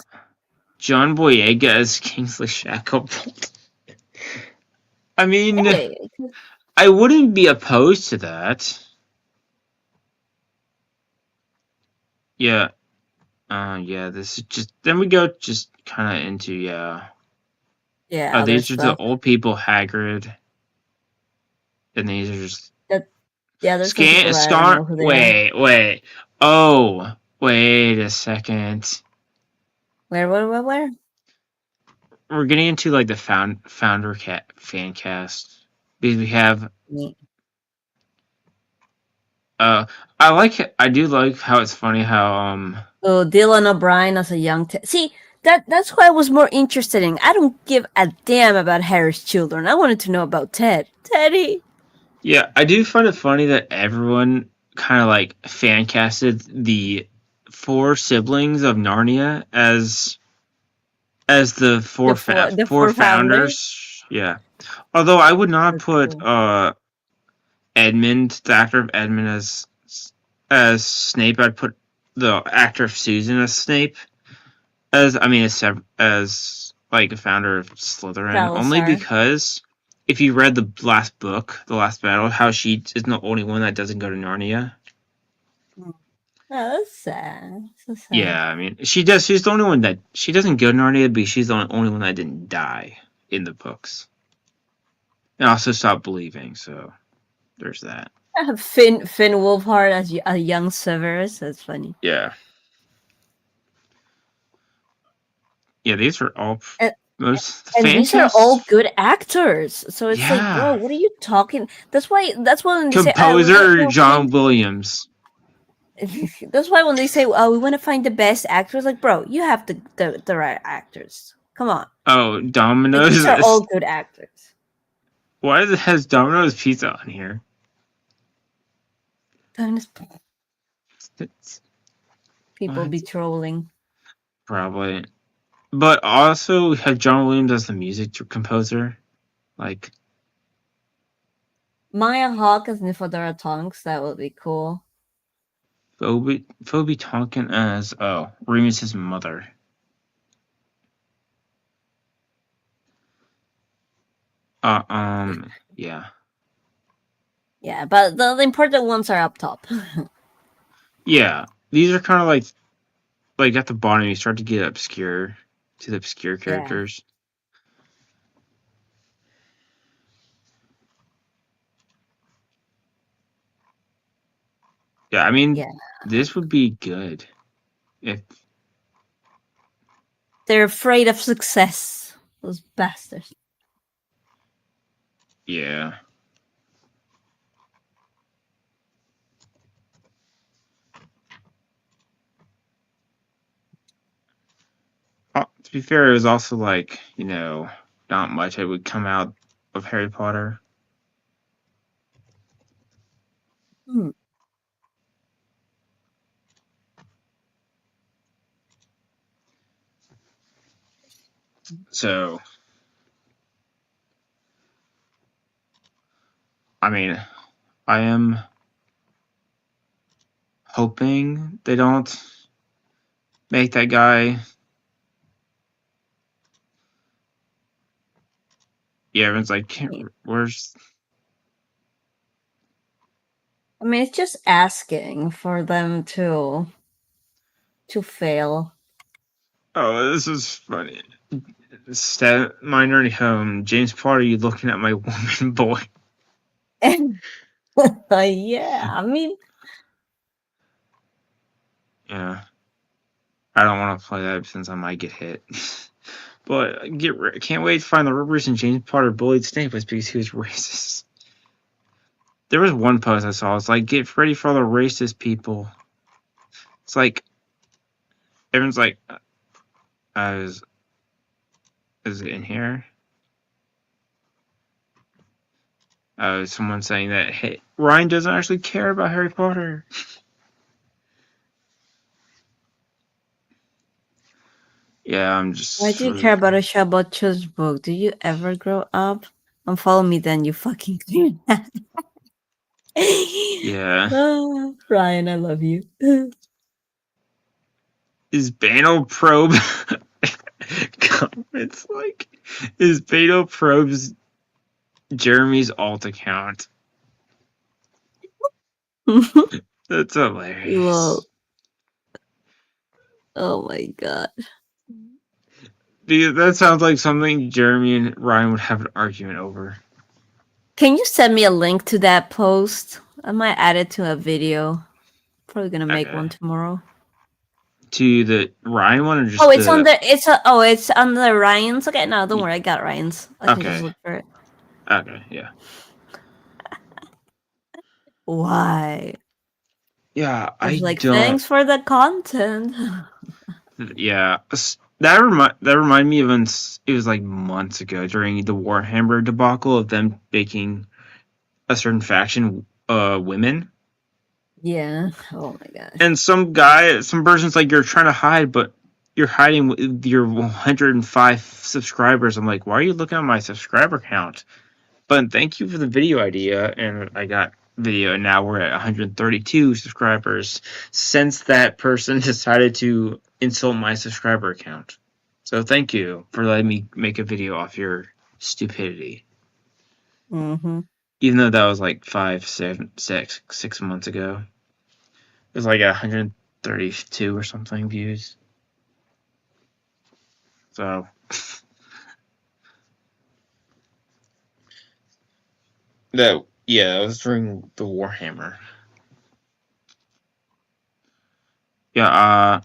John Boyega as Kingsley Shacklebolt. I mean, I wouldn't be opposed to that. Yeah. Yeah, this is just. Then we go just kind of into, yeah. Yeah. These are the old people, Hagrid. And these are just. Yeah, there's Wait. Oh, wait a second. Where? We're getting into like the founder fan cast because we have. I do like how it's funny how Dylan O'Brien as a young see that's who I was more interested in. I don't give a damn about Harry's children. I wanted to know about Teddy. Yeah, I do find it funny that everyone kind of like fan casted the 4 siblings of Narnia as the four founders. Yeah. Although I would not put Edmund, the actor of Edmund, as Snape. I'd put the actor of Susan as Snape. As like a founder of Slytherin. Salazar. Only because if you read the last book, The Last Battle, how she is the only one that doesn't go to Narnia. Oh, that's sad. So sad. Yeah, I mean, she does. She's the only one that she doesn't go to Narnia, but she's the only one that didn't die in the books, and also stopped believing. So there's that. Finn Wolfhard as a young Severus. That's funny. Yeah. Yeah, these are all these are all good actors. So it's like, bro, what are you talking? That's why when they composer John Williams. That's why when they say, "Oh, we want to find the best actors," like, bro, you have the right actors. Come on. Oh, Domino's. These are all good actors. Why has Domino's Pizza on here? People be trolling. Probably. But also have John Williams as the music composer. Like Maya Hawke as Nifodora Tonks, that would be cool. Phoebe Tonkin as Remus's mother. Yeah. Yeah, but the important ones are up top. Yeah. These are kind of like at the bottom you start to get obscure characters. Yeah, I mean, this would be good if they're afraid of success. Those bastards. Yeah. To be fair, it was also like, not much that would come out of Harry Potter. So, I mean, I am hoping they don't make that guy. Yeah, everyone's like, where's. I mean, it's just asking for them to fail. Oh, this is funny. My nerdy home. James Potter, you looking at my woman boy? Yeah, I mean. Yeah. I don't want to play that since I might get hit. But can't wait to find the reason James Potter bullied Snape was because he was racist. There was one post I saw. It's like, get ready for all the racist people. It's like, everyone's like, is it in here? Someone saying that, hey, Ryan doesn't actually care about Harry Potter. Yeah, I'm just. Why do you care about a show about children's book? Do you ever grow up? Unfollow me then, you fucking clear. Yeah. Ryan, I love you. Is Banal Probe comments like, is Banal Probe's Jeremy's alt account? That's hilarious. Whoa. Oh my god. Because that sounds like something Jeremy and Ryan would have an argument over. Can you send me a link to that post? I might add it to a video. Probably gonna make one tomorrow. To the Ryan one or just it's on the it's on the Ryan's. Okay, no, don't worry, I got Ryan's. I can just look for it. Okay, yeah. Why? Yeah, I was thanks for the content. Yeah, that remind me of when it was like months ago during the Warhammer debacle of them making a certain faction women. Yeah. Oh my god. And some person's like, you're trying to hide, but you're hiding with your 105 subscribers. I'm like, why are you looking at my subscriber count? But thank you for the video idea, and I got video, and now we're at 132 subscribers since that person decided to insult my subscriber count. So thank you for letting me make a video off your stupidity. Mm-hmm. Even though that was like 6 months ago. It was like 132 or something views. So that was during the Warhammer. Yeah,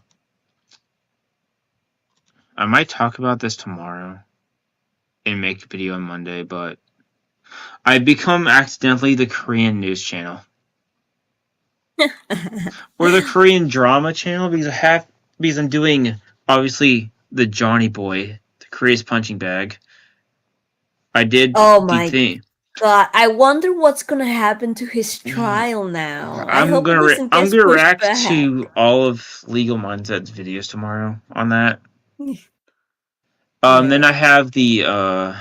I might talk about this tomorrow and make a video on Monday, but I've become accidentally the Korean news channel. Or the Korean drama channel because I'm doing obviously the Johnny Boy, the Korea's punching bag. I did the thing. God, I wonder what's gonna happen to his trial now. I I'm hope it gonna doesn't I'm get gonna pushed react back. to all of Legal Mindset's videos tomorrow on that. Then Yeah. I have the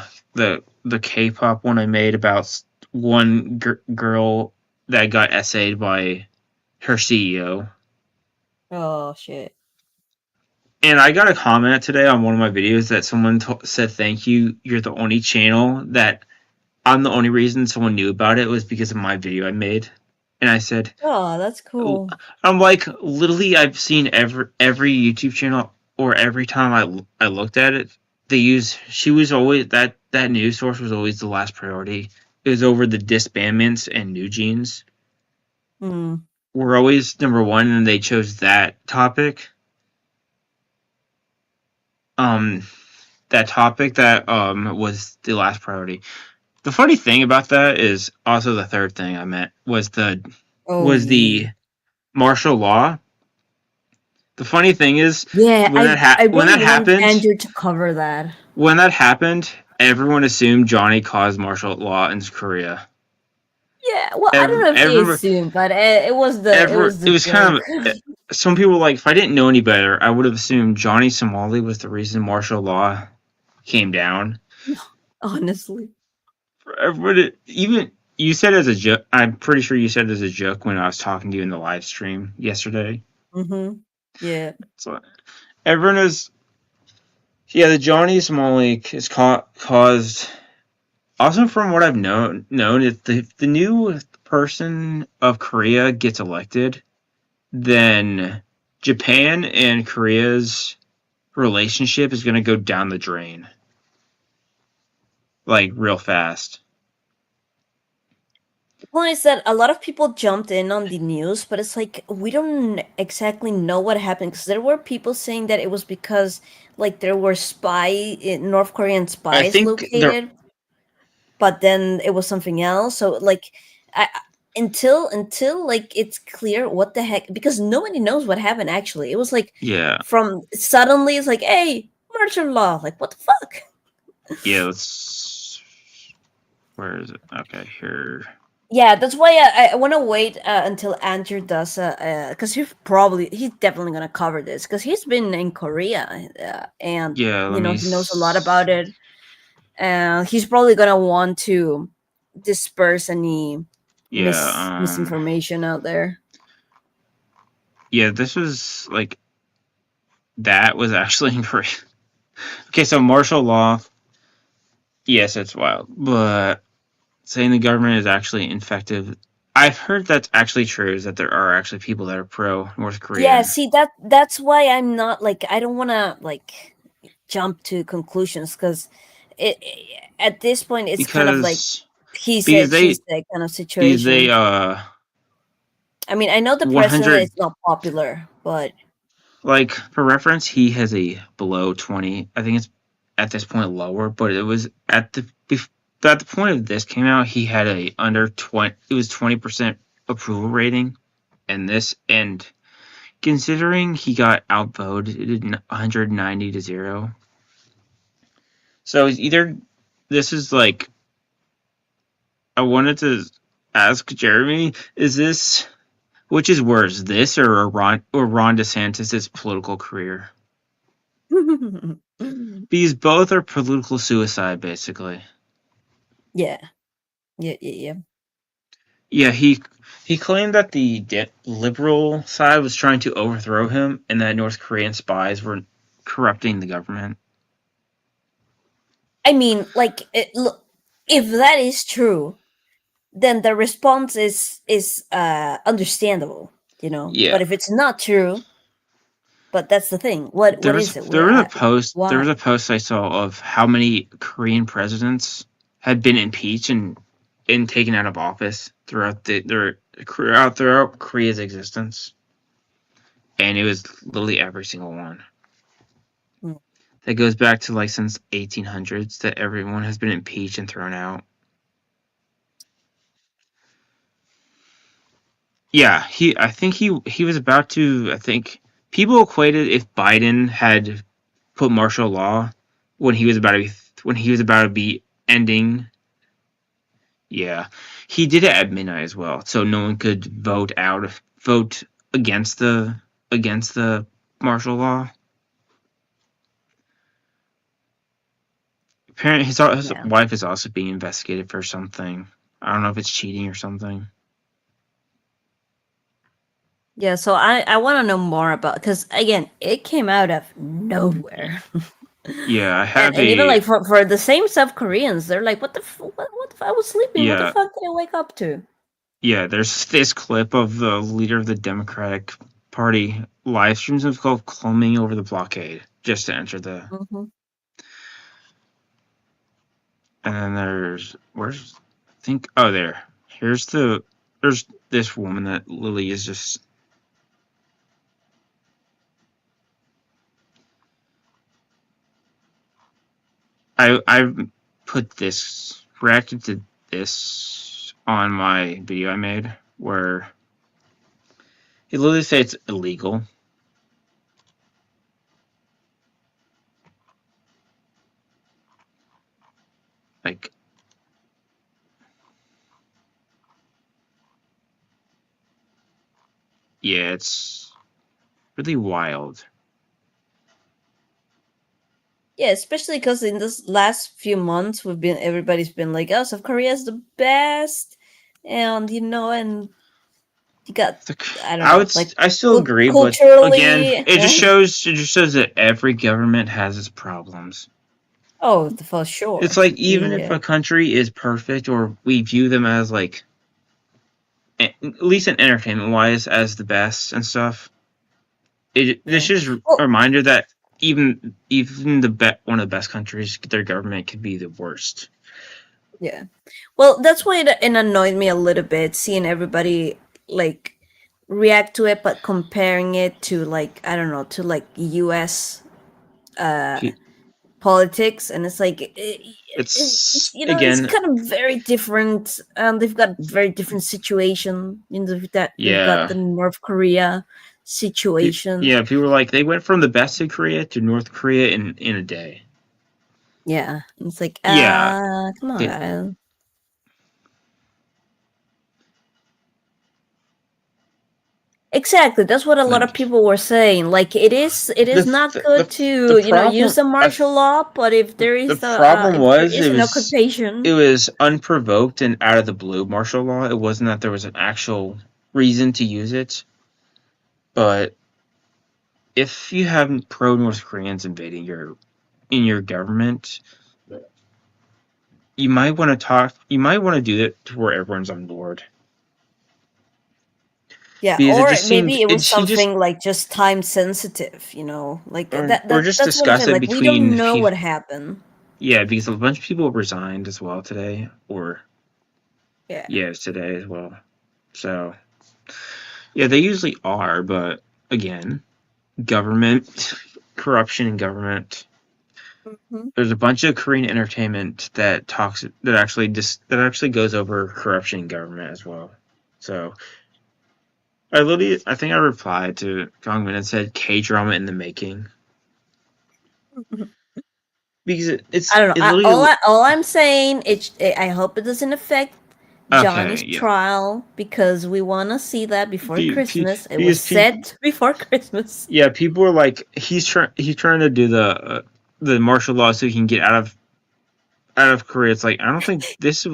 K-pop one I made about one girl that got essayed by her CEO. Oh shit. And I got a comment today on one of my videos that someone said, "Thank you. You're the only channel that I'm the only reason someone knew about it was because of my video I made." And I said, Oh, that's cool. I'm like, literally, I've seen every YouTube channel, or every time I looked at it, they use. She was always that news source was always the last priority. It was over the disbandments and New Jeans. Mm. Were always number one, and they chose that topic. Um, that topic that was the last priority. The funny thing about that is also the third thing I meant was Oh yeah. the martial law. The funny thing is Yeah, I when really that wanted happened, Andrew to cover that. everyone assumed Johnny caused martial law in Korea. Yeah, well, I don't know if they Ever, assumed, but it was the it was joke. kind of. Some people were like, if I didn't know any better, I would have assumed Johnny Somali was the reason martial law came down. Honestly. Everybody, even you said as a joke. I'm pretty sure you said as a joke when I was talking to you in the live stream yesterday. Mm-hmm. Yeah. So everyone is, yeah, the Johnny Somali is caused. Also, from what I've known, if the new person of Korea gets elected, then Japan and Korea's relationship is going to go down the drain, like real fast. The point is that a lot of people jumped in on the news, but it's like we don't exactly know what happened because there were people saying that it was because like there were North Korean I spies think there, located, but then it was something else. So like, until like it's clear what the heck, because nobody knows what happened. Actually, it was like yeah, from suddenly it's like, hey, martial law. Like what the fuck? yeah. Let's. Where is it? Okay, here. Yeah, that's why I want to wait until Andrew does, because he's definitely gonna cover this because he's been in Korea, and Yeah, let me. he knows a lot about it. He's probably gonna want to disperse any Yeah, misinformation out there. yeah. This was like that was actually great. Okay, so martial law. Yes, it's wild, but saying the government is actually infected. I've heard that's actually true. Is that there are actually people that are pro North Yeah, Korean see that's why I'm not like I don't want to like jump to conclusions because it at this point it's kind of like because he because said she they said kind of because they situation. I mean, I know the president 100, is not popular, but like for reference, he has a below 20. I think it's at this point lower, but it was at the point of this came out, he had a under 20. It was 20% approval rating, and considering he got outvoted 190 to 0. So it's either this is like I wanted to ask Jeremy, is this which is worse, this or Ron DeSantis' political career? Because both are political suicide, basically. yeah, yeah. Yeah, he claimed that the liberal side was trying to overthrow him, and that North Korean spies were corrupting the government. I mean, like, look, if that is true, then the response is understandable, you know. Yeah, But if it's not true, but that's the thing. What is it? there was a post Why? I saw of how many Korean presidents had been impeached and taken out of office throughout Korea's existence, and it was literally every single one. Hmm. That goes back to like since 1800s that everyone has been impeached and thrown out. Yeah, I think he was about to. I think people equated if Biden had put martial law when he was about to be ending Yeah, he did it at midnight as well, so no one could vote against the martial law. Apparently, his Yeah. wife is also being investigated for something. I don't know if it's cheating or something. Yeah, so I want to know more about, because again, it came out of nowhere. Yeah, I and have and even a like for the same South Koreans, they're like, what the I was sleeping. What the yeah fuck did I wake up to? yeah. There's this clip of the leader of the Democratic Party live streams himself climbing over the blockade just to enter the. Hmm. And then where's I think there. There's this woman that Lily is just. I put this reacted to this on my video I made where it literally says it's illegal. Like yeah, it's really wild. Yeah, especially because in this last few months, everybody's been like, "Oh, South Korea is the best," and and you got, I don't know, like I still agree, but again, culturally. it just shows that every government has its problems. Oh, for sure. It's like even if Yeah, a country is perfect or we view them as like at least in entertainment wise as the best and stuff, this yeah. is a Well, reminder that even one of the best countries, their government could be the worst. yeah. Well, that's why it annoyed me a little bit seeing everybody like react to it, but comparing it to, like, I don't know, to like U.S. uh politics, and it's like it's, It's it's again, kind of very different. They've got very different situation. That they've got yeah, the North Korea situation. yeah. People were like they went from the best of Korea to North Korea in a day. Yeah, it's like, Yeah, come on, it, guys. Exactly, that's what a lot of like people were saying. Like, it is not good the to use problem. the martial law, but if there The is problem if there was is an it occupation. was unprovoked and out of the blue martial law. It wasn't that there was an actual reason to use it. But if you have pro North Koreans invading your government, you might want to talk. You might want to do that to where everyone's on board Yeah, because it or just seems maybe it it was she just something like just time sensitive, like or just that's what I'm discuss saying. it Like, we don't between know people. what happened. Yeah, because a bunch of people resigned as well today, or Yeah. yeah, today as well. So yeah, they usually are, but again, government corruption in government. Hmm. There's a bunch of Korean entertainment that actually goes over corruption in government as well. So I think I replied to Gongmin and said K drama in the making because I don't know. it's literally All I'm saying, I hope it doesn't affect okay. Johnny's Yeah, trial, because we want to see that before Christmas. It was because set before Christmas. yeah, people were like he's trying to do the martial law so he can get out of Korea. It's like I don't think this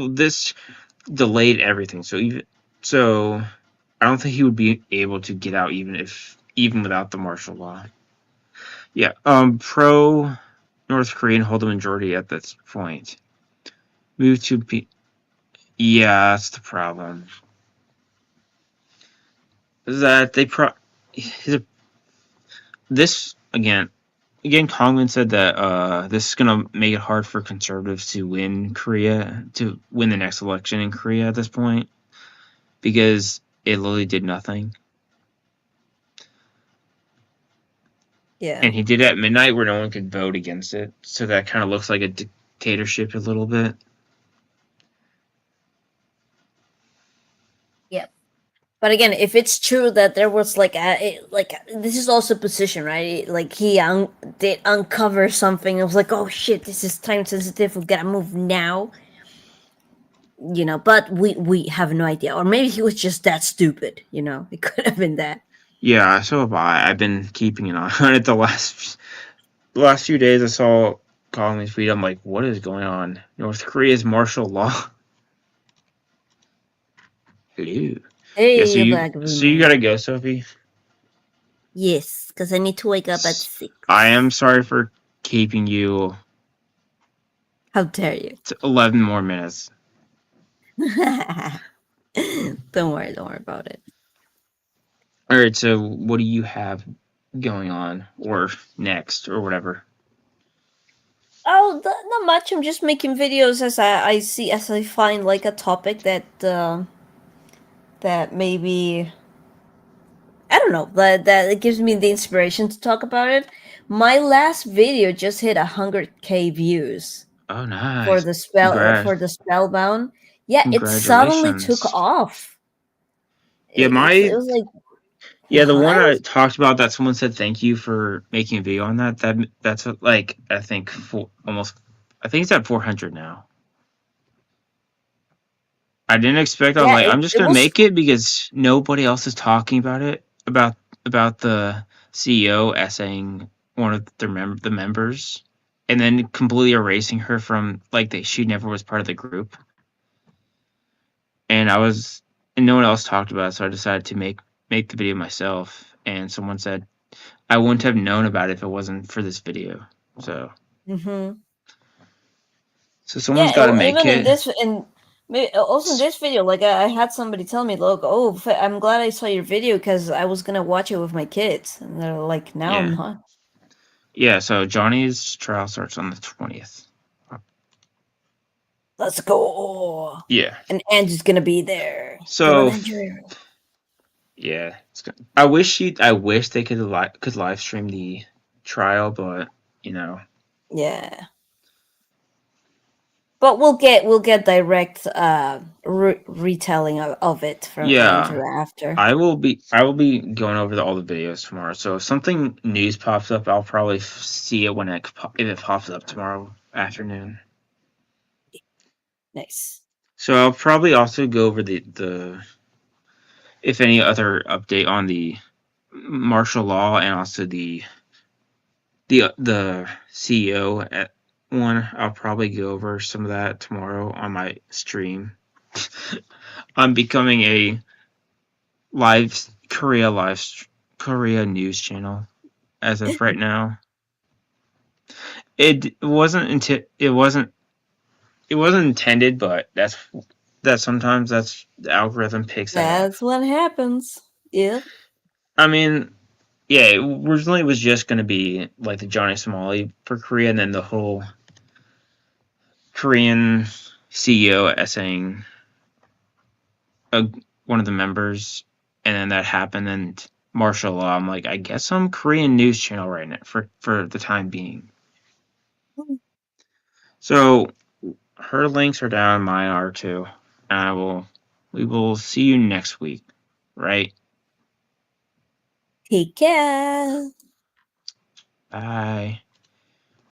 delayed everything. So I don't think he would be able to get out even without the martial law. Yeah, pro North Korean hold the majority at this point. Move to yeah, that's the problem. That they this again Conglin said that this is gonna make it hard for conservatives to win the next election in Korea at this point because it literally did nothing. Yeah. And he did it at midnight where no one could vote against it. So that kind of looks like a dictatorship a little bit. Yeah. But again, if it's true that there was this is also position, right? Like, he did uncover something. It was like, oh shit, this is time sensitive. We gotta move now. but we have no idea, or maybe he was just that stupid. It could have been that. Yeah, so have I. I've been keeping an eye on it the last few days. I saw Kong's tweet. I'm like, what is going on? North Korea's martial law. Hello. Yeah, Hey, Black so you Boomer. gotta go, Sophie. Yes, because I need to wake up at 6. I am sorry for keeping you How dare you? 11 more minutes. Don't worry about it. All right, so what do you have going on, or next, or whatever? Oh, not much. I'm just making videos as I find like a topic that maybe, I don't know, that it gives me the inspiration to talk about it. My last video just hit 100K views Oh, for nice. the Spellbound. Yeah, it suddenly took Congratulations. off. Yeah, It was like, the one what? I talked about that someone said thank you for making a video on that's like I think I think it's at 400 now. I didn't expect. I was Yeah, like, I'm just it gonna was. make it because nobody else is talking about it about the CEO essaying one of the members, and then completely erasing her from she never was part of the group. And no one else talked about it, so I decided to make the video myself. And someone said I wouldn't have known about it if it wasn't for this video. So Mm-hmm. someone's Yeah, got to make even in it. this, and also in this video, like I had somebody tell me, "Look, I'm glad I saw your video because I was gonna watch it with my kids," and they're like, "Now I'm Yeah. not." Yeah, so Johnny's trial starts on the 20th. Let's go. Yeah. And Angie's gonna be there. Come on, So Andrew. yeah, I wish they could live stream the trial, but Yeah. But we'll get direct retelling of it from yeah, Andrew after. I will be going over all the videos tomorrow. So if something news pops up, I'll probably see it if it pops up tomorrow afternoon. Nice. So I'll probably also go over the if any other update on the martial law and also the CEO at one. I'll probably go over some of that tomorrow on my stream. I'm becoming a live Korea news channel as of right now. It wasn't intended, but sometimes that's the algorithm picks that up. That's what happens. Yep. I mean, yeah, originally it was just going to be like the Johnny Somali for Korea, and then the whole Korean CEO essaying one of the members, and then that happened, and martial law. I'm like, I guess I'm Korean news channel right now for the time being. So her links are down, mine are too. And we will see you next week, right? Take care. Bye.